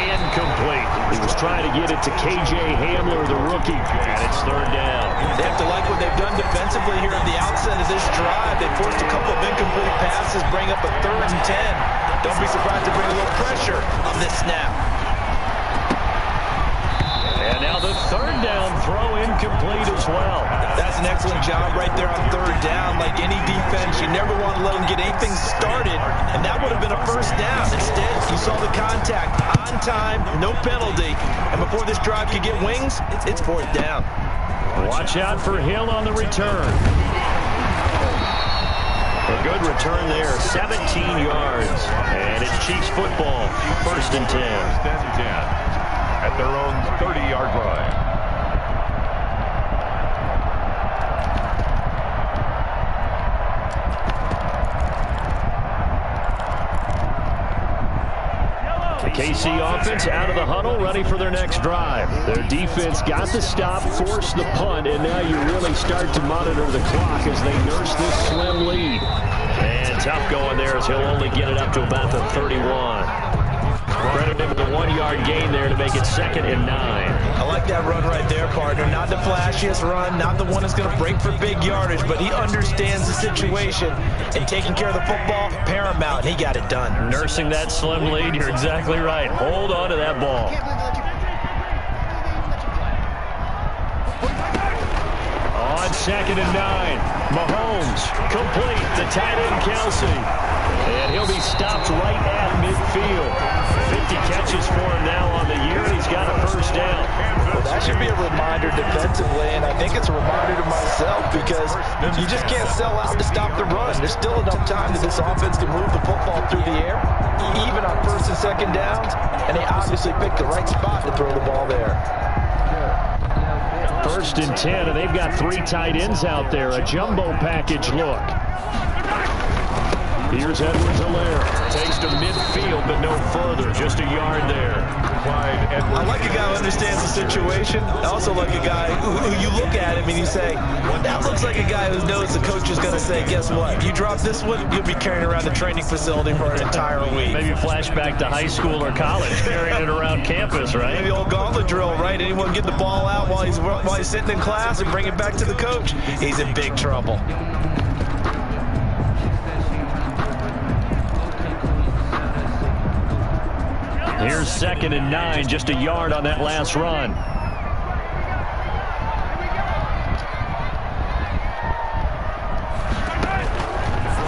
Incomplete. He was trying to get it to K.J. Hamler, the rookie, and it's 3rd down. They have to like what they've done defensively here at the outset of this drive. They forced a couple of incomplete passes, bring up a 3rd and 10. Don't be surprised to bring a little pressure on this snap. And now the 3rd down throw incomplete as well. That's an excellent job right there on 3rd down. Like any defense, you never want to let them get anything started, and that would have been a 1st down. Instead, you saw the contact on time, no penalty, and before this drive could get wings, it's 4th down. Watch out for Hill on the return. A good return there, 17 yards, and it's Chiefs football, 1st and 10. 1st and 10. At their own 30-yard line. The KC offense out of the huddle, ready for their next drive. Their defense got the stop, forced the punt, and now you really start to monitor the clock as they nurse this slim lead. And tough going there as he'll only get it up to about the 31. Credit him with the 1-yard gain there to make it 2nd and 9. I like that run right there, partner. Not the flashiest run, not the one that's going to break for big yardage, but he understands the situation, and taking care of the football, paramount, and he got it done. Nursing that slim lead, you're exactly right. Hold on to that ball. On 2nd and 9, Mahomes, complete, the tight end Kelsey. And he'll be stopped right at midfield. 50 catches for him now on the year, and he's got a 1st down. Well, that should be a reminder defensively, and I think it's a reminder to myself because you just can't sell out to stop the run. There's still enough time that this offense can move the football through the air, even on 1st and 2nd downs, and they obviously picked the right spot to throw the ball there. 1st and 10, and they've got 3 tight ends out there. A jumbo package look. Here's Edwards-Helaire. Takes to midfield, but no further. Just a yard there. Clyde Edwards. I like a guy who understands the situation. I also like a guy who you look at him and you say, well, that looks like a guy who knows the coach is going to say, guess what? You drop this one, you'll be carrying around the training facility for an entire week. Maybe flashback to high school or college, carrying it around campus, right? Maybe the old gauntlet drill, right? Anyone get the ball out while he's sitting in class and bring it back to the coach? He's in big trouble. Here's 2nd and 9, just a yard on that last run.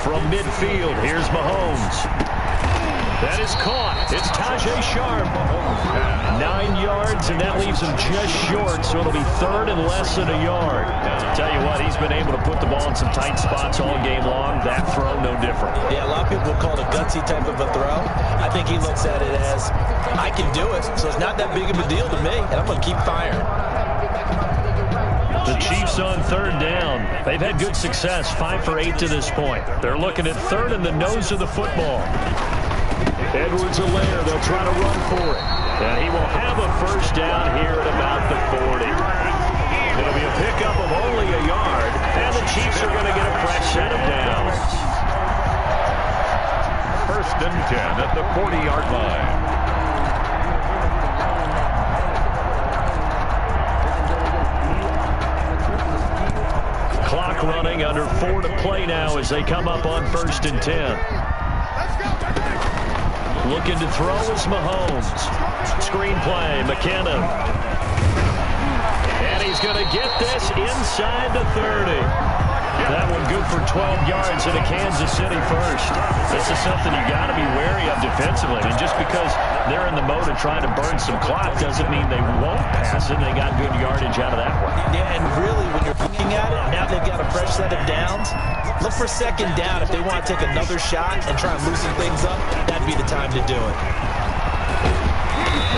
From midfield, here's Mahomes. That is caught. It's Tajay Sharp. 9 yards, and that leaves him just short, so it'll be 3rd and less than a yard. Tell you what, he's been able to put the ball in some tight spots all game long. That throw, no different. Yeah, a lot of people call it a gutsy type of a throw. I think he looks at it as, I can do it, so it's not that big of a deal to me, and I'm going to keep firing. The Chiefs on 3rd down. They've had good success, 5 for 8 to this point. They're looking at 3rd in the nose of the football. Edwards-Helaire, they'll try to run for it. And he will have a 1st down here at about the 40. It'll be a pickup of only a yard, and the Chiefs are going to get a fresh set of downs. 1st and 10 at the 40-yard line. Clock running, under 4 to play now as they come up on 1st and 10. Looking to throw is Mahomes. Screen play, McKinnon. And he's going to get this inside the 30. That one good for 12 yards in a Kansas City 1st. This is something you got to be wary of defensively. And just because they're in the mode of trying to burn some clock doesn't mean they won't pass it. They got good yardage out of that one. Yeah, and really, when you're looking at it, now they've got a fresh set of downs. Look for 2nd down. If they want to take another shot and try and loosen things up, that'd be the time to do it.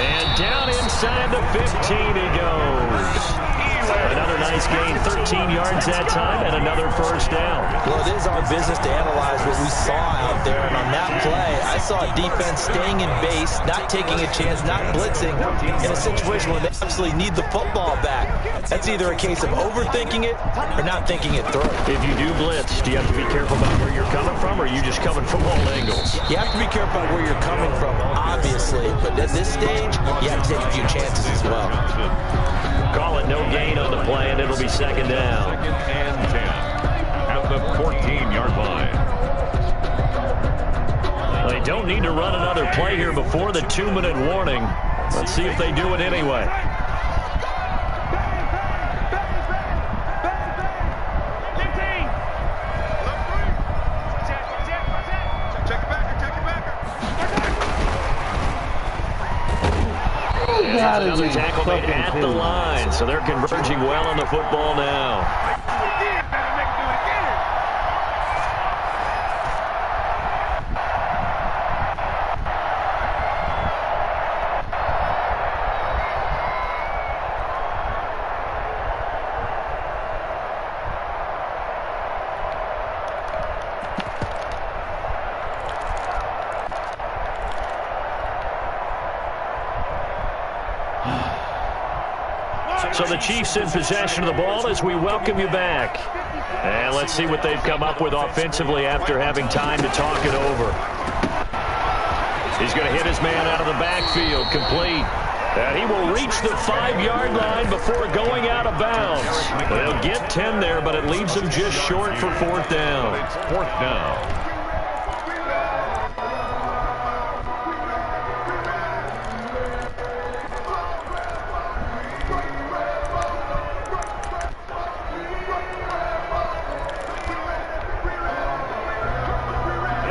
And down inside the 15 he goes. Another nice gain, 13 yards that time, and another 1st down. Well, it is our business to analyze what we saw out there, and on that play, I saw a defense staying in base, not taking a chance, not blitzing, in a situation where they absolutely need the football back. That's either a case of overthinking it or not thinking it through. If you do blitz, do you have to be careful about where you're coming from, or are you just coming from all angles? You have to be careful about where you're coming from, obviously, but at this stage, you have to take a few chances as well. Call it no gain on the play, and it'll be 2nd down. 2nd and 10 at the 14-yard line. They don't need to run another play here before the 2-minute warning. Let's see if they do it anyway. Another tackle made at the line, so they're converging well on the football now. So the Chiefs in possession of the ball as we welcome you back. And let's see what they've come up with offensively after having time to talk it over. He's going to hit his man out of the backfield, complete. And he will reach the 5-yard line before going out of bounds. They'll get 10 there, but it leaves them just short for 4th down. It's 4th down.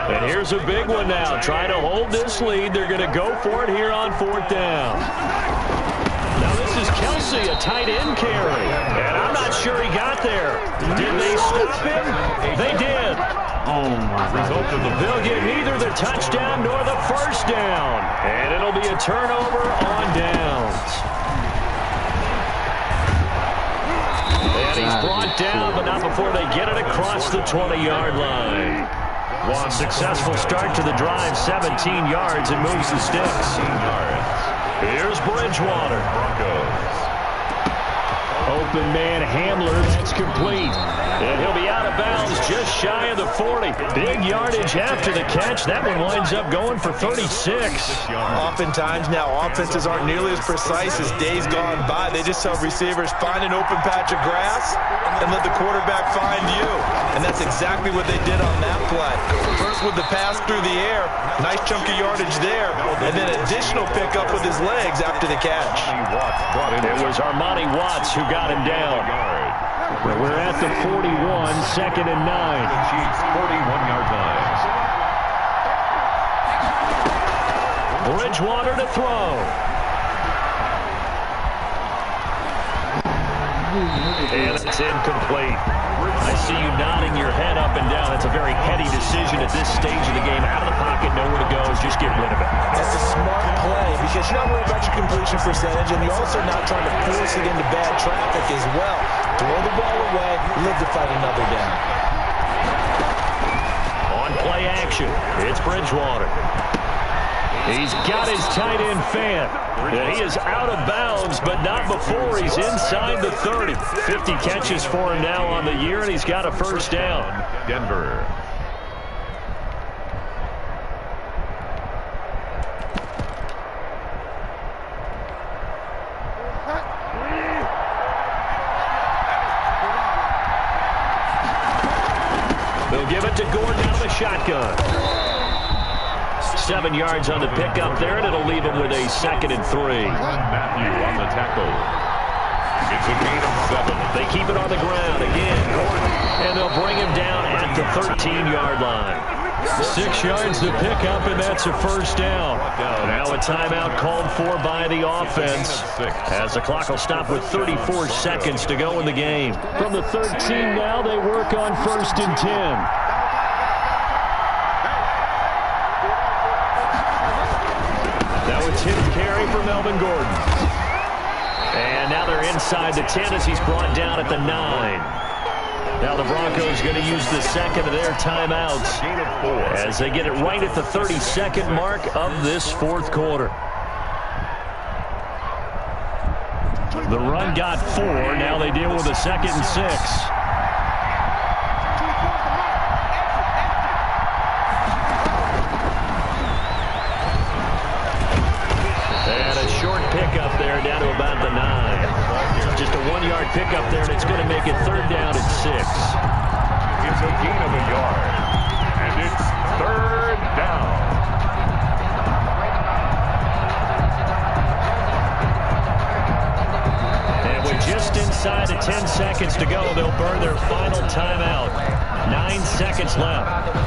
And here's a big one now. Trying to hold this lead. They're going to go for it here on 4th down. Now this is Kelsey, a tight end carry. And I'm not sure he got there. Did they stop him? They did. Oh, my God. They'll get neither the touchdown nor the 1st down. And it'll be a turnover on downs. And he's brought down, but not before they get it across the 20-yard line. One successful start to the drive, 17 yards, and moves the sticks. Here's Bridgewater. Broncos. Open man Hamler, that's complete. And he'll be out of bounds just shy of the 40. Big yardage after the catch. That one winds up going for 36. Oftentimes now, offenses aren't nearly as precise as days gone by. They just tell receivers, find an open patch of grass and let the quarterback find you. And that's exactly what they did on that play. First with the pass through the air, nice chunk of yardage there, and then additional pickup with his legs after the catch. It was Armani Watts who got him down. Well, we're at the 41, 2nd and 9. The Chiefs' 41-yard line. Bridgewater to throw. And it's incomplete. I see you nodding your head up and down. It's a very heady decision at this stage of the game. Out of the pocket, nowhere to go. Just get rid of it. That's a smart play because you're not worried about your completion percentage, and you're also not trying to force it into bad traffic as well. Throw the ball away, live to fight another down. On play action, it's Bridgewater. He's got his tight end fan. And he is out of bounds, but not before he's inside the 30. 50 catches for him now on the year, and he's got a first down. Denver. They'll give it to Gordon out of the shotgun. 7 yards on the pickup there, and it'll leave him with a 2nd and 3. Matthew on the tackle. It's a gain of 7. They keep it on the ground again, Gordon, and they'll bring him down at the 13-yard line. 6 yards to pick up, and that's a first down. Now a timeout called for by the offense, as the clock will stop with 34 seconds to go in the game. From the 13 now, they work on 1st and 10. Hit carry for Melvin Gordon. And now they're inside the 10 as he's brought down at the 9. Now the Broncos going to use the 2nd of their timeouts as they get it right at the 32nd mark of this 4th quarter. The run got 4. Now they deal with a 2nd and 6. Pickup there down to about the 9. Just a 1-yard pickup there, and it's going to make it 3rd down and 6. It's a gain of a yard, and it's 3rd down. And with just inside of 10 seconds to go, they'll burn their final timeout. 9 seconds left.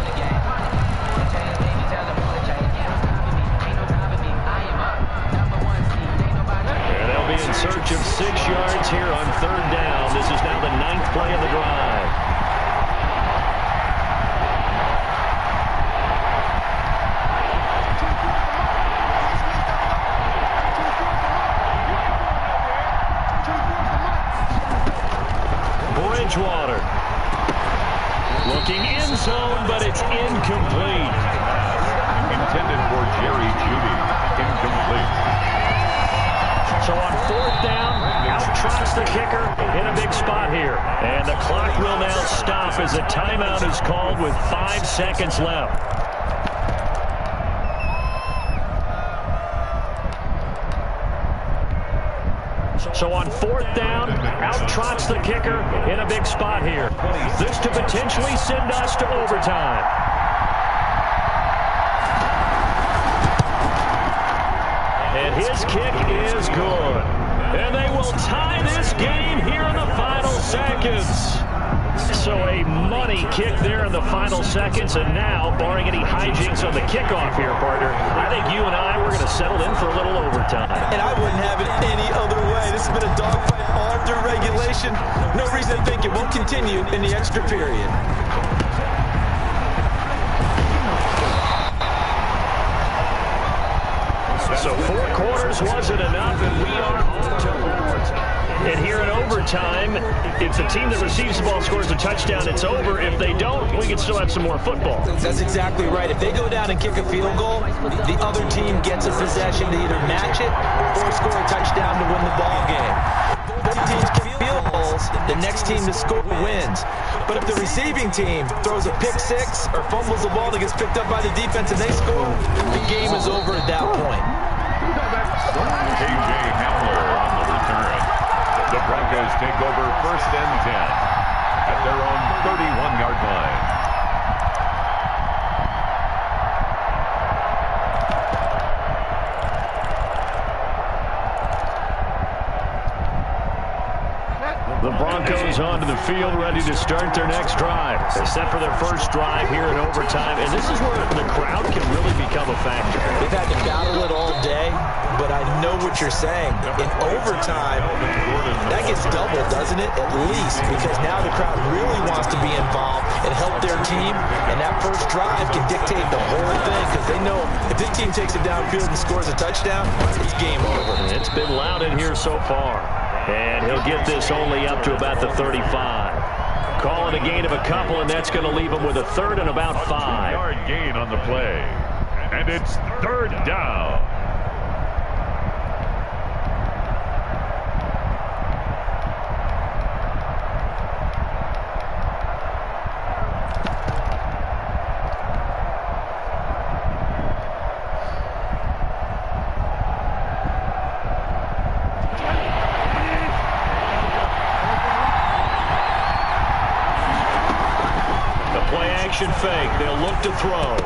In search of 6 yards here on 3rd down. This is now the 9th play of the drive. Bridgewater looking in zone, but it's incomplete. Intended for Jerry Jeudy. Incomplete. So on 4th down, out trots the kicker in a big spot here. And the clock will now stop as a timeout is called with 5 seconds left. So on 4th down, out trots the kicker in a big spot here. This to potentially send us to overtime. And his kick is good. And they will tie this game here in the final seconds. So a money kick there in the final seconds. And now, barring any hijinks on the kickoff here, partner, I think you and I, we're going to settle in for a little overtime. And I wouldn't have it any other way. This has been a dogfight all through regulation. No reason to think it won't continue in the extra period. So 4 quarters wasn't enough, and we are on to overtime. And here in overtime, overtime. If the team that receives the ball scores a touchdown, it's over. If they don't, we can still have some more football. That's exactly right. If they go down and kick a field goal, the other team gets a possession to either match it or score a touchdown to win the ball game. Both teams kick field goals, the next team to score wins. But if the receiving team throws a pick six or fumbles the ball that gets picked up by the defense and they score, the game is over at that point. K.J. Hamler on the return. The Broncos take over 1st and 10 at their own 31-yard line. The Broncos onto the field, ready to start their next drive. They set for their first drive here in overtime, and this is where the crowd can really become a factor. They've had to battle it all day, but I know what you're saying. In overtime, that gets doubled, doesn't it? At least, because now the crowd really wants to be involved and help their team, and that first drive can dictate the whole thing, because they know if this team takes it downfield and scores a touchdown, it's game over. It's been loud in here so far. And he'll get this only up to about the 35. Call it a gain of a couple, and that's going to leave him with a 3rd and about 5. 2-yard gain on the play. And it's 3rd down. Fake. They'll look to throw.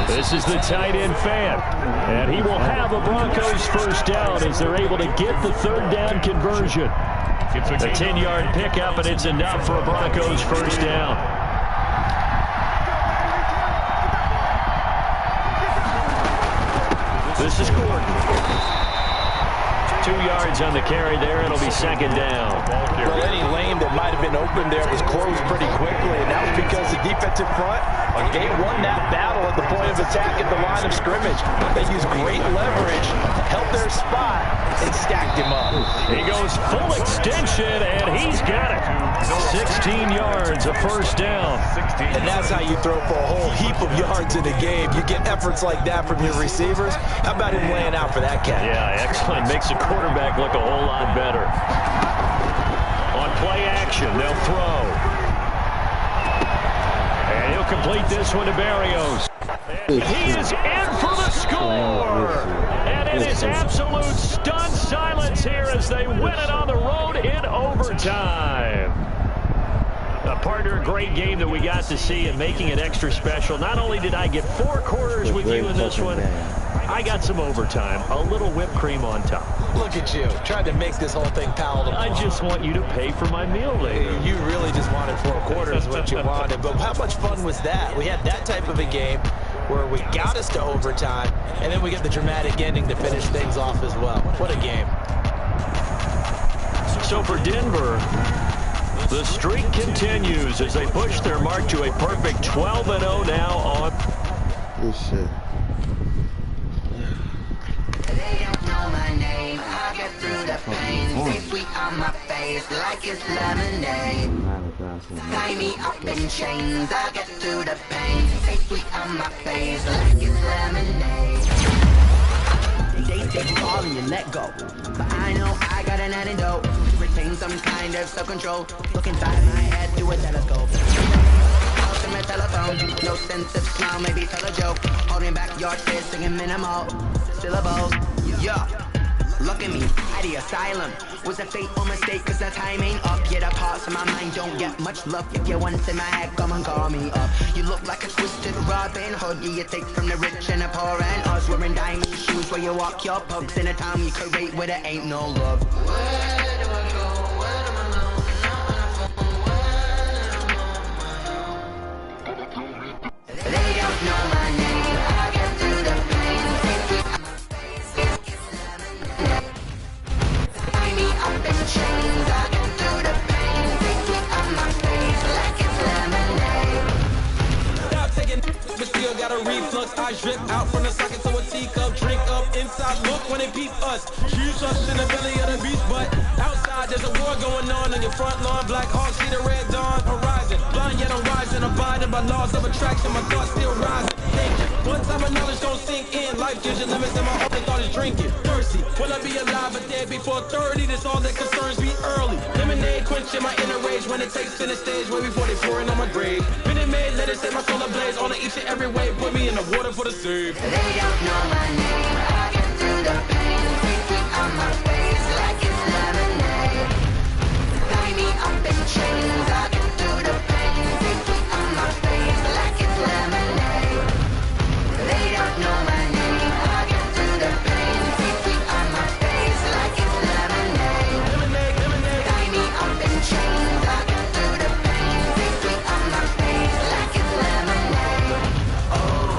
This is the tight end fan. And he will have a Broncos first down as they're able to get the 3rd down conversion. A 10-yard pickup, and it's enough for a Broncos first down. This is Gordon. 2 yards on the carry there. It'll be 2nd down. Well, any lane that might have been open there was closed pretty quickly, and that was because the defensive front, they won that battle at the point of attack at the line of scrimmage. They used great leverage, held their spot, and stacked him up. He goes full extension, and he's got it. 16 yards, a first down. And that's how you throw for a whole heap of yards in a game. You get efforts like that from your receivers. How about him laying out for that catch? Yeah, excellent. Makes the quarterback look a whole lot better. On play action, they'll throw. And he'll complete this one to Barrios. He is in for the score. And it is absolute stunned silence here as they win it on the road in overtime. Partner, a great game that we got to see and making it extra special. Not only did I get 4 quarters with you in this one, I got some overtime, a little whipped cream on top. Look at you, trying to make this whole thing palatable. I just want you to pay for my meal later. You really just wanted 4 quarters, what you wanted. But how much fun was that? We had that type of a game where we got us to overtime, and then we get the dramatic ending to finish things off as well. What a game. So for Denver, the streak continues as they push their mark to a perfect 12-0 now on. Oh, shit. They don't know my name. I get through the pain. Stay sweet on my face like it's lemonade. Tie me up in chains. I get through the pain. Stay sweet on my face like it's lemonade. They say fall and you let go, but I know I got an antidote. Retain some kind of self-control. Look inside my head through a telescope. To my telephone, no sense of smile, maybe tell a joke. Holding back your tears, singing minimal syllables. Yeah, look at me, at the asylum. Was a fateful mistake, cause the time ain't up. Yet the parts of my mind don't get much love. If you're once in my head, come and call me up. You look like a twisted Robin Hood. You take from the rich and the poor and us. Wearing diamond shoes where you walk your pugs in a town you create where there ain't no love. Where do I go? Where am I alone? They don't know my name. I get through the pain. Tie me up in chains. I get through the pain. Take sweet on my face like it's lemonade. Stop taking, but still got a reflux. I drip out from the socket, so a teacup, drink up inside. outside look when they peep us. Huge us in the belly of the beast, but outside there's a war going on your front lawn. Black Hawk, see the red dawn horizon. Blind yet I'm rising, abiding by laws of attraction. My thoughts still rising. One time my knowledge don't sink in. Life gives you limits and my only thought is drinking. Thirsty, will I be alive or dead before 30? That's all that concerns me early. Lemonade quenching my inner rage when it takes to the stage way before they pouring on my grave. Minute Maid, let it set my soul ablaze on each and every way. Put me in the water for the save. They don't know my name. I get through the pain. 3 feet on my face like it's lemonade. Tie me up in chains. I get through the pain. 3 feet on my face like it's lemonade. They don't know my name. I get through the pain. 3 feet on my face like it's lemonade. Tie me up in chains. I get through the pain. 3 feet on my face like it's lemonade. Oh.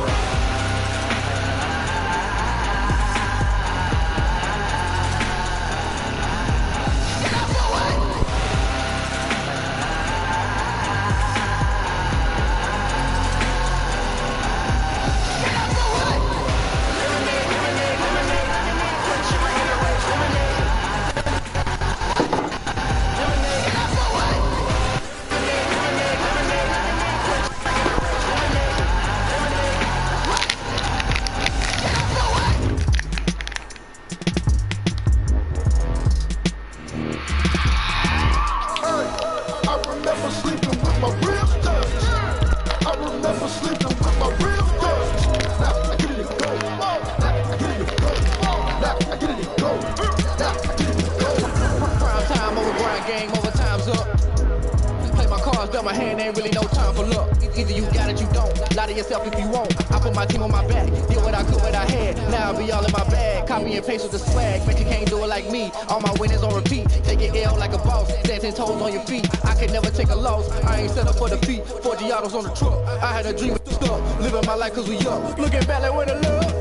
My hand ain't really no time for luck. Either you got it, you don't. Lie to yourself if you won't. I put my team on my back. Did what I could, what I had. Now I be all in my bag. Copy and paste with the swag. Bet you can't do it like me. All my winners on repeat. Take it L like a boss. Stand 10 toes on your feet. I could never take a loss. I ain't set up for defeat. 4 Giottos on the truck. I had a dream of stuff. Living my life cause we up. Looking back like where the love.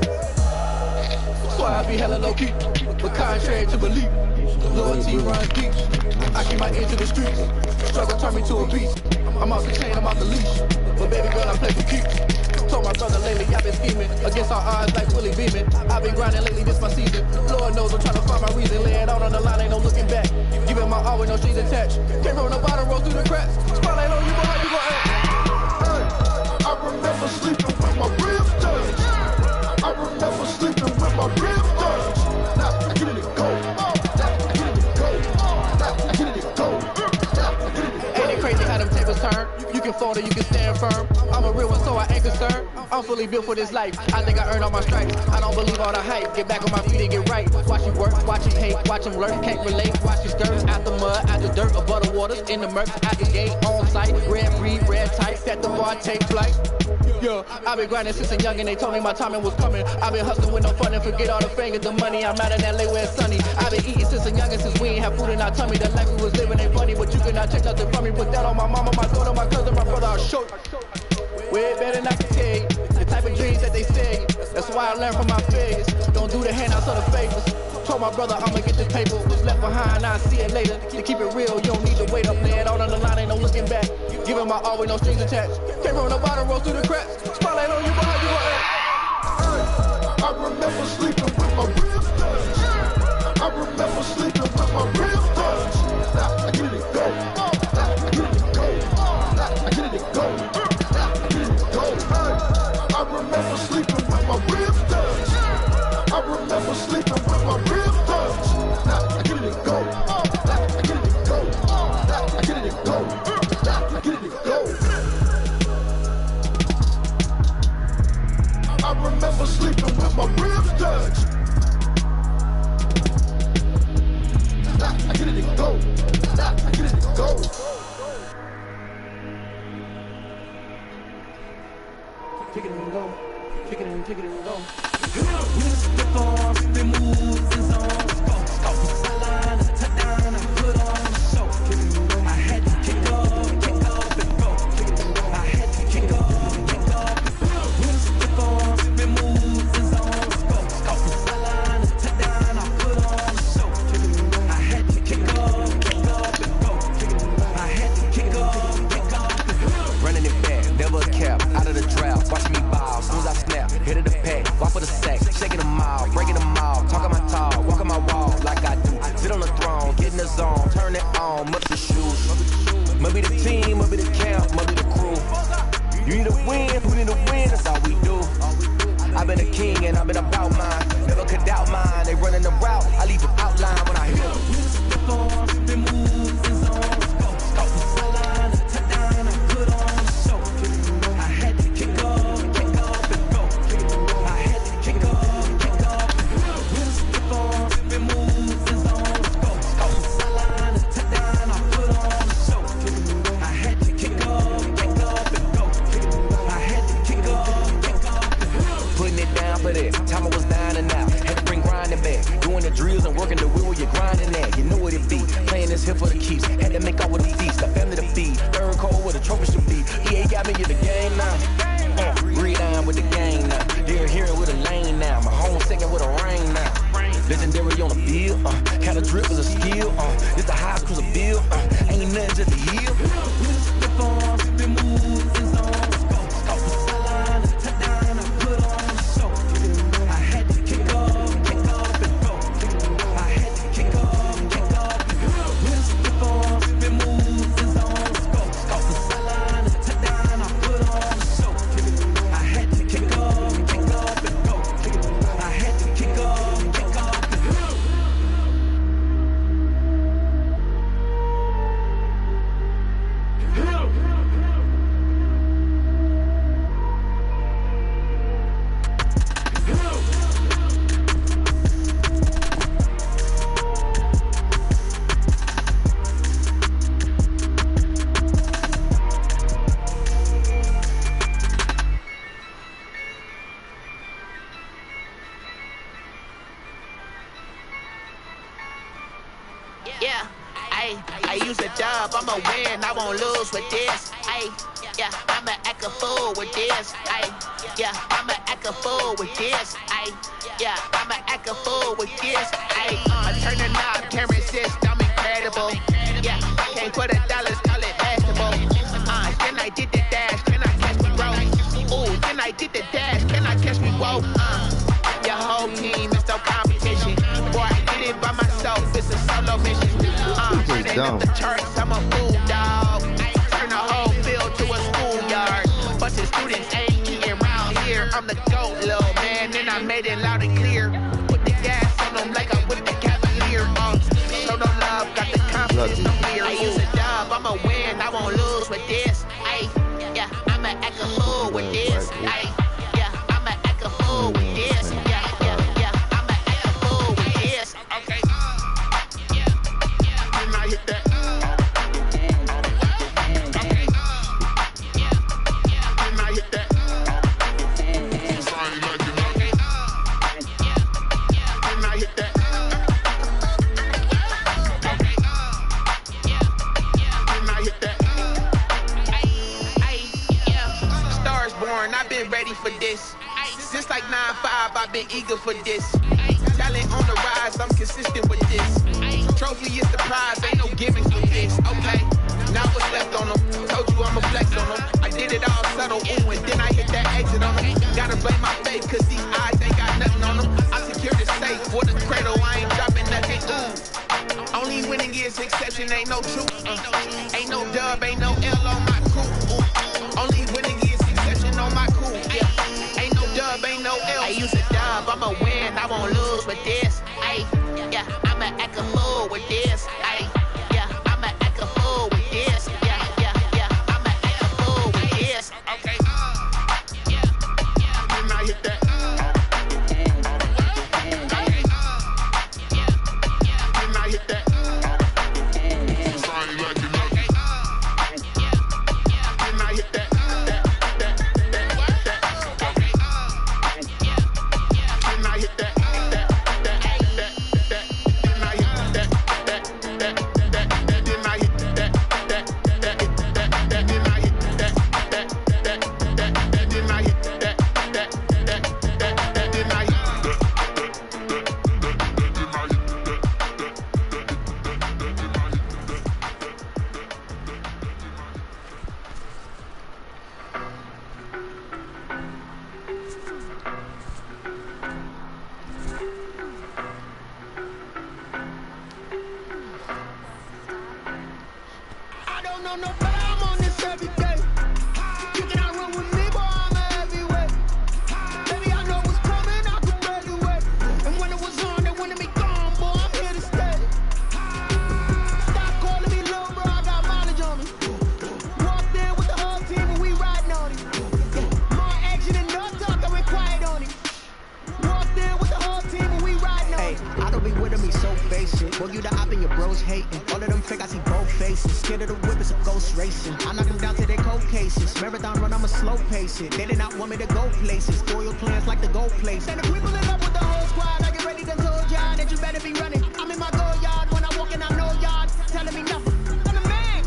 So I be hella low key. But contrary to belief. Loyalty runs deep. I keep my ear to the streets. Struggle turn me to a beast. I'm off the chain, I'm off the leash. But baby girl, I play for keeps. Told my brother lately, I've been scheming. Against our odds like Willie Beeman. I've been grinding lately, this my season. Lord knows I'm trying to find my reason. Lay it out on the line, ain't no looking back. Giving my all with no strings attached. Came from the bottom, roll through the cracks. Spotlight on you, but how you gon' act? Hey, I remember sleeping with my ribs touched. I remember sleeping with my ribs touched. Now I get it and go. Crazy how them tables turn. You can fold or you can stand firm. I'm a real one, so I ain't concerned. I'm fully built for this life. I think I earned all my stripes. I don't believe all the hype. Get back on my feet and get right. Watch you work, watch you hate, watch them lurk. Can't relate, watch you skirt. Out the mud, out the dirt, above the waters, in the murk, out the gate, on site. Red breed, red tight. Set the bar, take flight. Yeah, I've been grinding since a young and they told me my timing was coming. I've been hustling with no fun and forget all the fingers, the money. I'm out in LA where it's sunny. I've been eating since a young and since we ain't have food in our tummy. The life we was living ain't funny, but you cannot take nothing from me. Put that on my mama, my daughter, my cousin, my brother, I'll show you. Way better than I can tell you. The type of dreams that they say. That's why I learned from my failures. Don't do the handouts or the favors. Told my brother I'ma get this paper. Was left behind, I'll see it later. To keep it real, you don't need to wait up there. Out on the line, ain't no looking back. Giving my all with no strings attached. Came from the bottom, roll through the cracks. Spotlight on you, but how you gon' act? I remember sleeping with my ribs touched. I remember sleeping with my ribs touched. Now I get it and go. I get it and go. I get it and go. I get it and go. I remember sleeping with my ribs touched. I remember sleeping with my ribs touched. Now I get it and go. I get it and go. I get it and go. I get it and go. I remember sleeping with my ribs touched. I get it and go. I get it and go. Take it and go. Take it and go. Step on, spin moves and zones. Go, sideline, touchdown, I put on the show. I had to kick off and go. I had to kick off and go. Step on, spin moves and zones. Go, sideline, touchdown, I put on the show. I had to kick off and go. I had to kick off and go. Running it back, never a cap, out of the draft. Watch me ball, soon as I snap, hit of the pack, walk for the sack, shaking them all, breaking them all. on, must be shoes. Maybe the team, maybe the camp, maybe the crew. You need a win, we need a win, that's all we do. I've been a king and I've been about mine. Never could doubt mine, they running the route. I leave the outline when I hear time I was down and out, had to bring grinding back. Doing the drills and working the wheel where you're grinding at. You know what it be, playing this here for the keeps. Had to make out with a feast, a family to feed. Third cold where the trophy should be. EA got me in the game now. Read on with the game now. They're hearing with a lane now. My home second with a rain now. Legendary on the field, kind of drip is a skill. It's the highest cruiser bill, ain't nothing just a yield. Yeah, I use a dub, I'ma win, I won't lose with this. Yeah, I'ma act a fool with this. Yeah, I'ma act a fool with this. Yeah, I'ma act a fool with this. I turn the knob, can't resist, I'm incredible. Yeah, can't put $1, call it basketball. Then I did the dash, can I catch me roll? Ooh, then I did the dash, can I catch me roll? Your whole team is no competition. Boy, I did it by myself, it's a solo mission. Running up the charts, I'm a fool, dog. Turn the whole field to a schoolyard. Bunch of students ain't eating around here. I'm the GOAT, little man, and I made it loud and clear. Put the gas on them like I'm with the Cavalier. Show no love, got the confidence, no fear. I use a dub, I'ma win, I won't lose with this. Yeah, I'ma act a fool with this. Yeah, I'ma act a fool with this. Yeah, I'ma act a fool with this. Okay. Then I hit that. Okay. Then I hit that. Sorry, like it. Okay. Then I hit that. Okay. Then I hit that. Stars born, I've been ready for this. Since like 9-5, I've been eager for this. Talent on the rise, I'm consistent with this. Trophy is the prize, ain't no gimmicks with this. Okay, now what's left on them? Told you I'ma flex on them. I did it all subtle, ooh, and then I hit that exit on them. Gotta blame my faith, cause these eyes ain't got nothing on them. I secured the safe for the cradle, I ain't dropping nothing, ooh. Only winning is exception, ain't no truth. Ain't no dub, ain't no L on my crew. Ooh. Only winning is exception on my crew, yeah. Ain't no dub, ain't no L. I use a dub, I'ma win, I won't lose with this. Yeah, I'ma act a fool with this. Yeah, I'ma act a fool with this. Yeah, I'ma act a fool with this. Okay. Then I hit that. Okay. Then I hit that. Sorry, like it. know no better, I'm on this every day. You cannot run with me, boy, I'm a heavyweight. Baby, I know what's coming, I could barely wait. And when it was on, they wanted me gone, boy, I'm here to stay. Stop calling me low, bro, I got mileage on me. Walked in with the whole team and we riding on it. More action and no talk, I went quiet on it. Walked in with the whole team and we riding on it. I don't be with me so basic. Boy, you the op and your bros hating. All of them fake, I see both faces. Scared of the whip, it's a ghost racing. I knock them down to their cold cases. Marathon run, I'ma slow pace it. They did not want me to go places. Spoiled plans like the gold place. And if we pulling up with the whole squad, I get ready to told y'all that you better be running. I'm in my go yard when I walk in, I know y'all telling me nothing. I'm the man.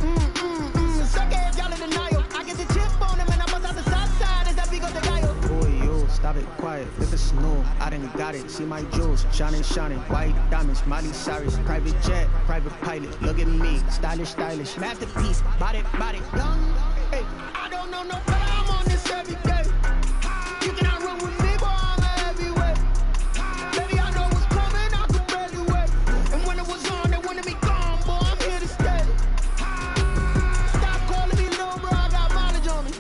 Suck ass, y'all in denial. I get the chip on them and I bust out the south side. Is that KingofCoDWAvyGod's? Boy, you stop it, quiet. If it's snow, I done got it. See my jewels, shining, shining. White diamonds, Miley Cyrus. Private jet, private pilot. Look at me, stylish, stylish. Masterpiece, body, body, young. Hey, I don't know no better, I'm on this every day. You cannot run with me, boy, I'm a heavyweight. Baby, I know what's coming, I could barely wait. And when it was on, they wanted me gone, boy, I'm here to stay. Stop calling me low, bro, I got mileage on me.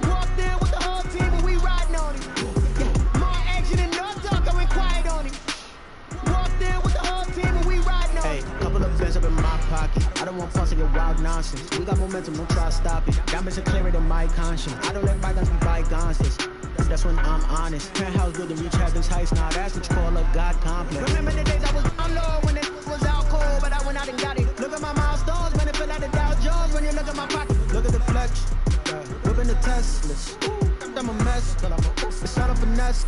Walked in with the whole team and we riding on it. More action and no talk, I went quiet on it. Walked in with the whole team and we riding on it. Hey, couple of bands up in my pocket. I don't want fuss or your wild nonsense. We got momentum, don't try to stop it. Diamonds are clearer than my conscience. I don't let bygones be bygones. That's when I'm honest. Penthouse building, reach heaven's heights. Now that's what you call a God complex. Remember the days I was down low when it was out cold, but I went out and got it. Look at my milestones, man, it feel like the Dow Jones when you look at my pocket. Look at the flex, whipping the Teslas. I'm a mess, but it's not a finesse.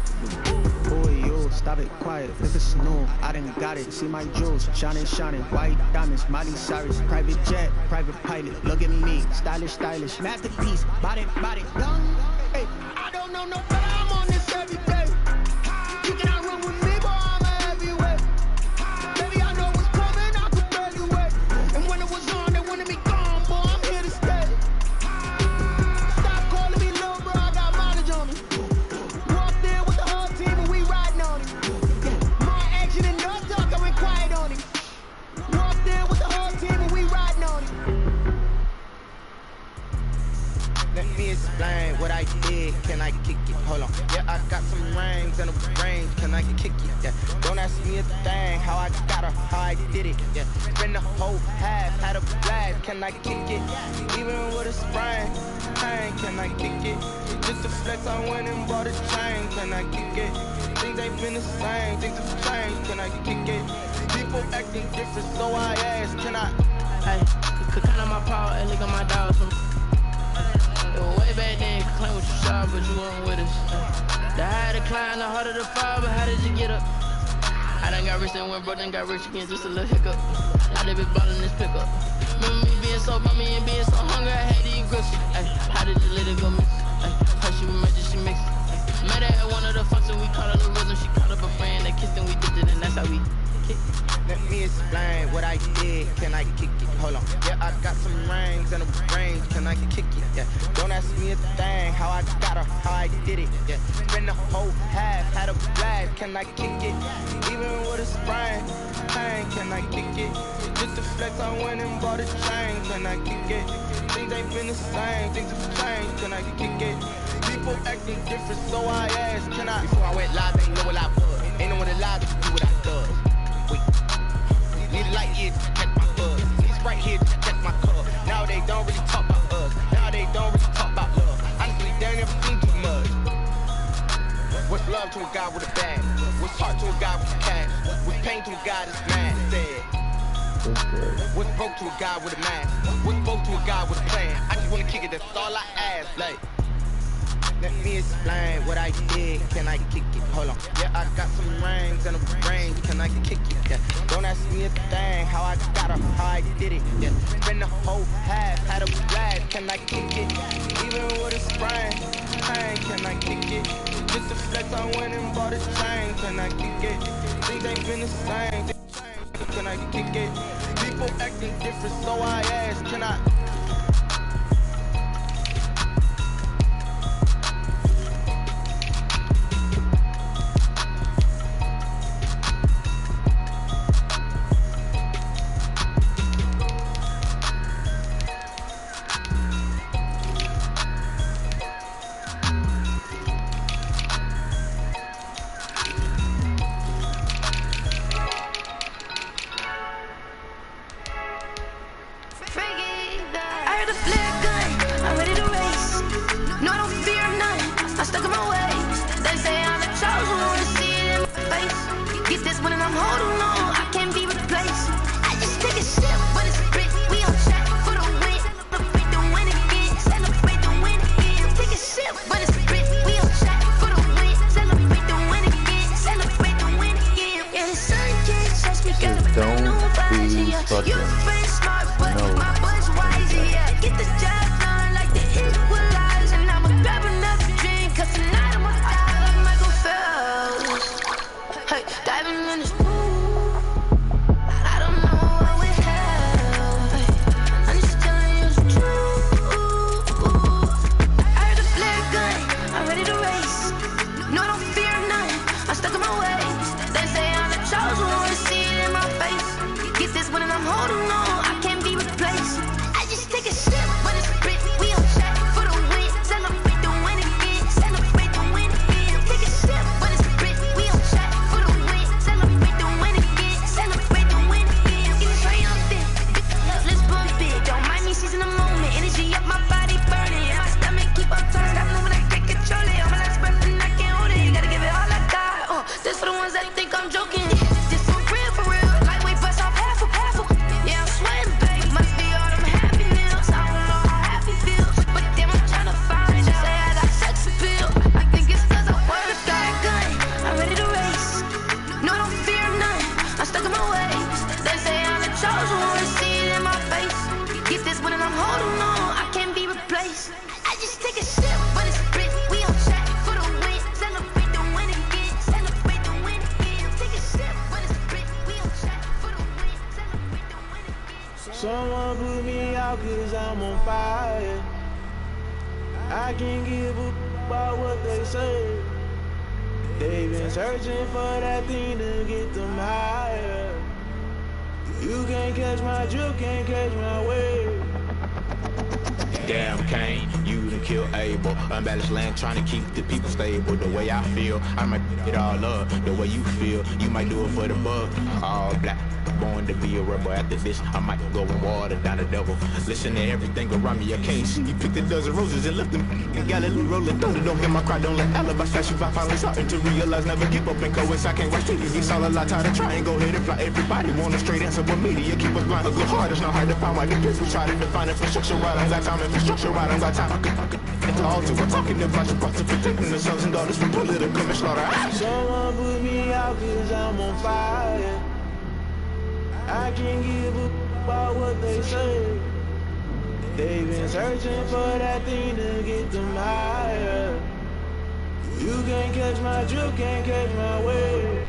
Boy, you stop it, quiet. If it's snow, I done got it. See my jewels, shining, shining. White diamonds, Miley Cyrus. Private jet, private pilot. Look at me, stylish, stylish. Masterpiece, body, body, young. Hey, I don't know no better, I'm on this every day. You cannot run with me, boy, I'm a heavyweight. Baby, I know what's coming, I could barely wait. And when it was on, they wanted me gone, boy, I'm here to stay. Stop calling me low, bro, I got mileage on me. Walked in with the whole team and we riding on it. More action and no talk, I went quiet on it. Walked in with the whole team and we riding on it. Let me explain what I did. Can I kick it? Hold on. Yeah, I got some rings and a range. Can I kick it? Yeah. Don't ask me a thing. How I got her, how I did it. Yeah. Spend the whole half, had a blast. Can I kick it? Even with a sprain. Can I kick it? Just to flex, I went and bought a chain. Can I kick it? Things ain't been the same. Things have changed. Can I kick it? People acting different, so I asked. Can I? Hey, could count on my power and look at my dogs. Way back then, you could claim what you saw, but you wasn't with us. The higher the climb, the harder the fall, but how did you get up? I done got rich and went broke, then got rich again, just a little hiccup. I done been ballin' this pickup. Remember me being so bummy and being so hungry, I had to eat grits. Ay, how did you let it go miss? Ay, how she made it, she mixed. Met her at one of the functions, we caught her the rhythm, she caught up a friend, they kissed and we did it, and that's how we kick. Let me explain what I did. Can I kick it? Hold on. Yeah, I got some rings and a range. Can I kick it? Yeah. Don't ask me a thing. How I got her, how I did it. Yeah. Spend the whole half, had a blast. Can I kick it? Even with a sprain. Can I kick it? Just to flex, I went and bought a chain. Can I kick it? Things ain't been the same. Things have changed. Can I kick it? People acting different, so I asked. Can I? Before I went live, ain't know what I was. Ain't know what it lied to do what I does. Wait. Need a light here to check my buzz. Need right here to check my car. Now they don't really talk about us. Now they don't really talk about love. Honestly, they ain't never seen too much. What's love to a guy with a bag? What's heart to a guy with cash? What's pain to a guy that's mad? Said. What's broke to a guy with a mask? What's broke to a guy with a plan? I just wanna kick it, that's all I ask. Like. Let me explain what I did. Can I kick it? Hold on. Yeah, I got some rings and a range. Can I kick it? Yeah. Don't ask me a thing. How I got her, how I did it. Yeah. Spend the whole half, had a blast. Can I kick it? Even with a sprain. Can I kick it? Just to flex, I went and bought a chain. Can I kick it? Things ain't been the same. Can I kick it? People acting different, so I asked. Can I? heard the flare gun, I'm ready to race. No, I don't fear none, I'm stuck in my ways. They say I'm the chosen one, see it in my face. Get this one and I'm holding on, I can't be replaced. I just take a sip, but it's brick, we on track for the win. Celebrate the win again, celebrate the win again. Take a sip, but it's brick, we on track for the win. Celebrate the win again, celebrate the win again. Yeah, the sun can't touch me, gotta find no vibes, yeah. You're very smart, but my butt's wise, yeah. Get the job done like the equalizer. And I'ma grab another drink, cause tonight I'ma die like Michael Phelps. Hey, diving in this pool, I don't know what we have. Hey, I'm just telling you the truth. I heard the flare gun, I'm ready to race. No, I don't fear none, I'm stuck in my ways. They say I'm the chosen one, see it in my face. Get this one and I'm holding on, I can't be replaced. I just take a sip, but it's brick, we on track for the win. Celebrate the win again, celebrate the win again. Take a sip, but it's brick, we on track for the win. Celebrate the win again, celebrate the win again. Get this right on thick, let's bump it. Don't mind me seizing the moment, energy up my body burning. And my stomach keep up turning, I know when I can't control it. On my last breath and I can't hold it, gotta give it all I got. This for the ones that think I'm joking. This for real, lightweight bust off half of. Yeah, I'm sweating, babe, must be all them happy meals. I don't know how happy feels, but damn, I'm tryna find it. Say I got sex appeal, I think it's cause I wear a fire gun. I'm ready to race, no, I don't fear none, I'm stuck in my ways. They say I'm the chosen one, see it in my face. Get this one and I'm holding on, I can't be replaced. I just take a sip, but it's brick, we on track for the win. Celebrate the win again, celebrate the win again. Take a sip, but it's brick, we on track for the win. Celebrate the win again. Someone put me out cause I'm on fire. I can't give a about what they say. They've been searching for that thing to get them higher. You can't catch my drift, can't catch my wave. Damn Kane, you done killed Abel. Unbalanced land, trying to keep the people stable. The way I feel, I might it all up. The way you feel, you might do it for the bug. All black, born to be a rebel. After this, I might go and water down the devil. Listen to everything around me, I can't see. You picked a dozen roses and left them in Galilee rolling thunder. Don't get my cry, don't let alibis flash you. I finally starting to realize, never give up and coincide. I can't watch TV, it's all a lot. Tired of trying, go ahead and fly. Everybody want a straight answer, but media keep us blind. A good heart is not hard to find. Why the people try to define infrastructure right? I got time, infrastructure right. I got time. I could it's all to we're talking about your parts of protecting the sons and daughters from political and slaughter. Someone put me out cause I'm on fire. I can't give a about what they say. They've been searching for that thing to get them higher. You can't catch my drift, can't catch my wave.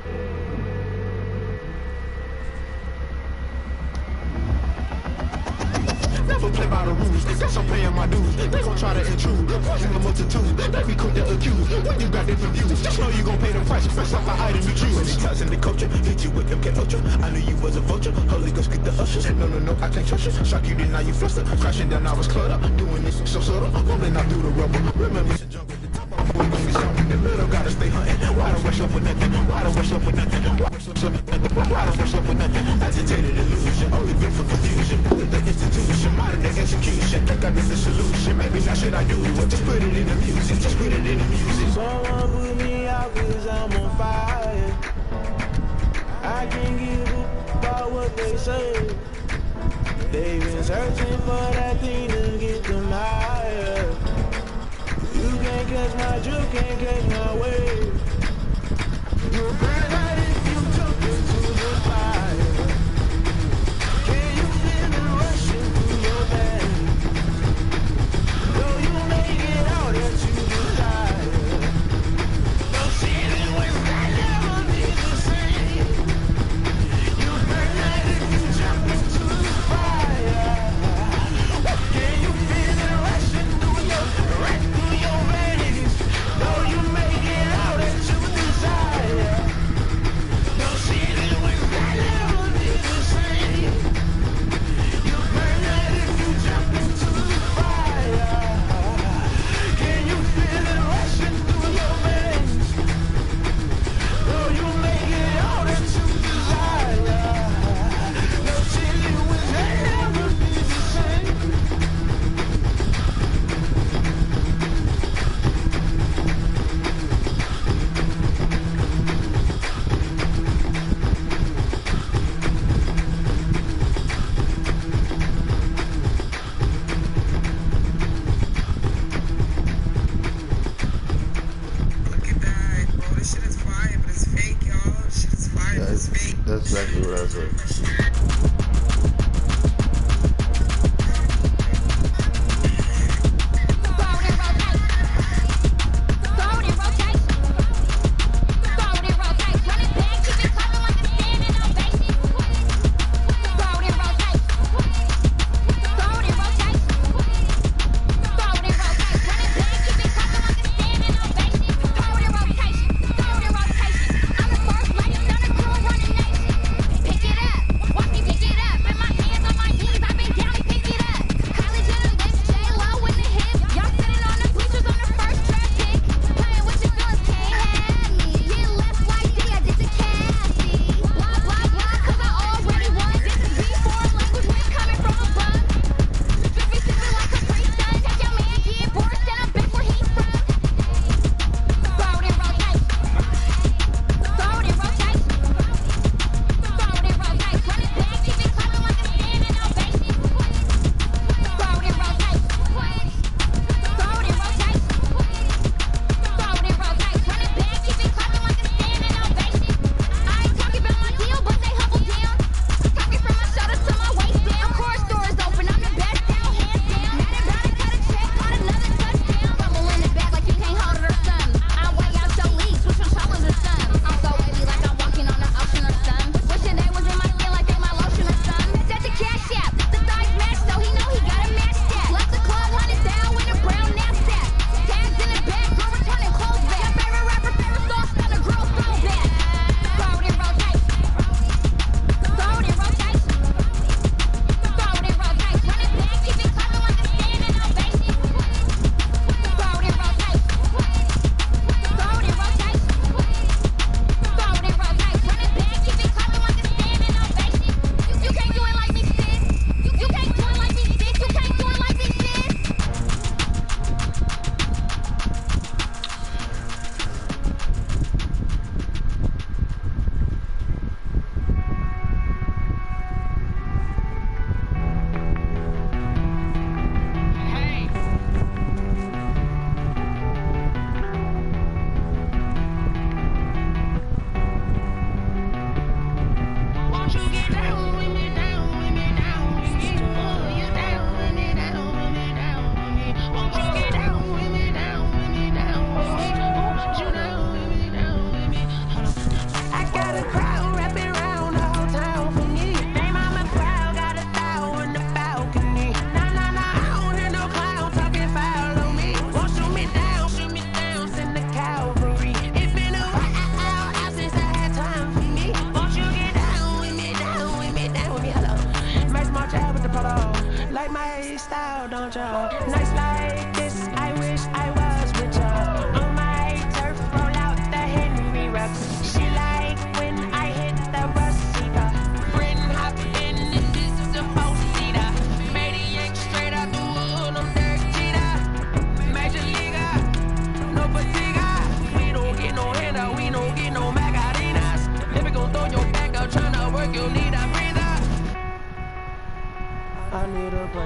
Never play by the rules, guess I'm paying my dues. They gon' try to intrude, poison the multitude. They be quick to accuse, when you got different views. Just know you gon' pay the price, first off the item you choose. Cousin the culture, hit you with MK Ultra. I knew you was a vulture, Holy Ghost get the ushers. No, I can't trust you. Shock you, then now you fluster. Crashing down, I was cluttered. Doing this so subtle, rolling out through the rubble. Remember to jump at the top, I'm gonna be something. The middle gotta stay hunting. Why don't rush up with nothing? Why don't rush up with nothing? Why don't rush up with nothing? Agitated illusion, only been for confusion. The institution, modern day execution. Think I need the solution. Maybe now should I do it? Just put it in the music. Just put it in the music. Someone put me out cause I'm on fire. I can't give a about what they say. They've been searching for that thing to get them higher. You can't catch my drift, can't catch my wave. You'll burn out if you jump into the fire. Can you feel it rushing through your veins? Though you make it out that you desire. No feeling when I never be the same. You burn out if you jump into the fire. Can you feel it rushing through your veins? Though That's it.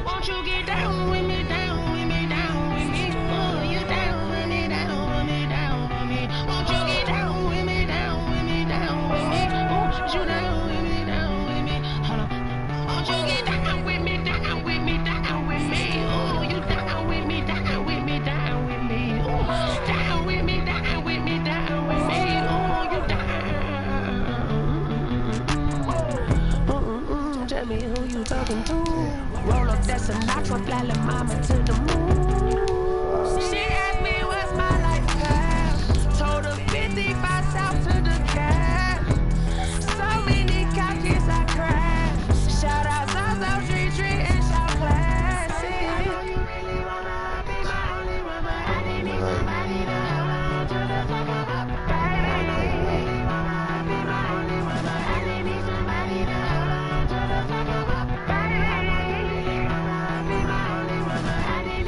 Won't you get down with me, down with me, down with me? Oh, you down with me, down with me, down with me. Won't you get down with me, down with me, down with me? Won't you down with me, down with me? Hold on. Won't you get down with me, down with me, down with me? Oh, you down with me, down with me, down with me? Oh, down with me, down with me, down with me? Oh, you down. Tell me who you talking to. Roll up that Sinatra, fly la mama to the moon. She asked me what's my life path. Told her 55 south to the cat. So many couches I crashed. Shout out South Street and shout classic. I know you really wanna be my only one, but I need somebody to hold on to the fuck up. Baby, I know you really wanna be my only one, but I need somebody to hold on to the fuck up. Baby, I know you really wanna be my only one, but I need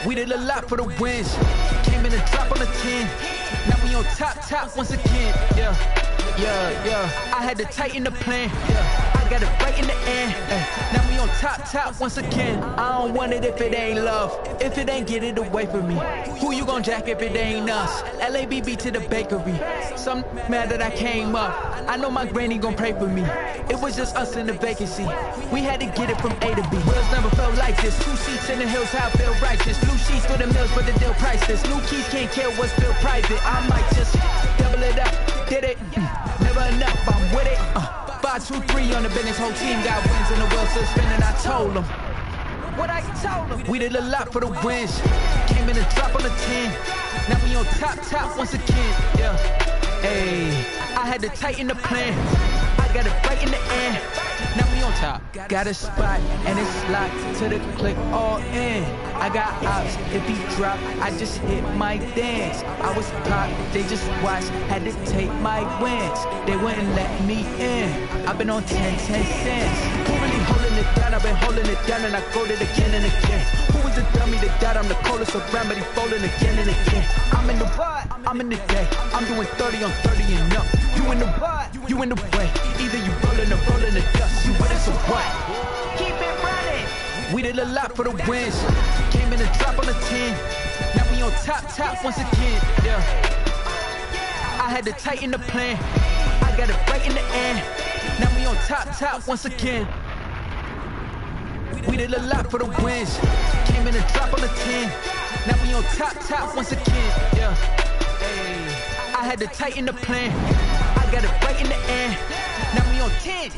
We did a lot for the wins. Came in and drop on the 10. Now we on top once again. Yeah. I had to tighten the plan. I got it right in the end. Now we on top once again. I don't want it if it ain't love. If it ain't, get it away from me. Who you gon' jack if it ain't us? LABB to the bakery. Some mad that I came up. I know my granny gon' pray for me. It was just us in the vacancy. We had to get it from A to B. Wheels never felt like this. 2 seats in the hills, how I feel righteous. Blue sheets for the mills, but the deal priceless. New keys can't kill what's still private. I might just double it up. Did it? Never enough, I'm with it. 5, 2, 3 on the business. Whole team got wins and the wheels still spinning. I told them. What I told them. We did a lot for the wins. Came in and drop on the 10. Now we on top once again. Yeah. Hey, I had to tighten the plan. I got it right in the end. Now we on top. Got a spot and it's locked to the click all in. I got ops. If he drop, I just hit my dance. I was pop, they just watched. Had to take my wins. They wouldn't let me in. I've been on 10 cents. Who really holding it down? I've been holding it down and I go it again and again. Who was the dummy that got? I'm the coldest around, but he folding again and again. I'm in the what? I'm in the day. I'm doing 30 on 30 and up. You in the what? You in the way. Either you rolling or rolling the dust. You with us or what? Keep it running. We did a lot for the wins. Came in and drop on the 10. Now we on top once again. Yeah. I had to tighten the plan. I got it right in the end. Now we on top once again. We did a lot for the wins. Came in and drop on the 10. Now we on top once again. Yeah. Hey. I had to tighten the plan. I got it right in the end. Now we on 10.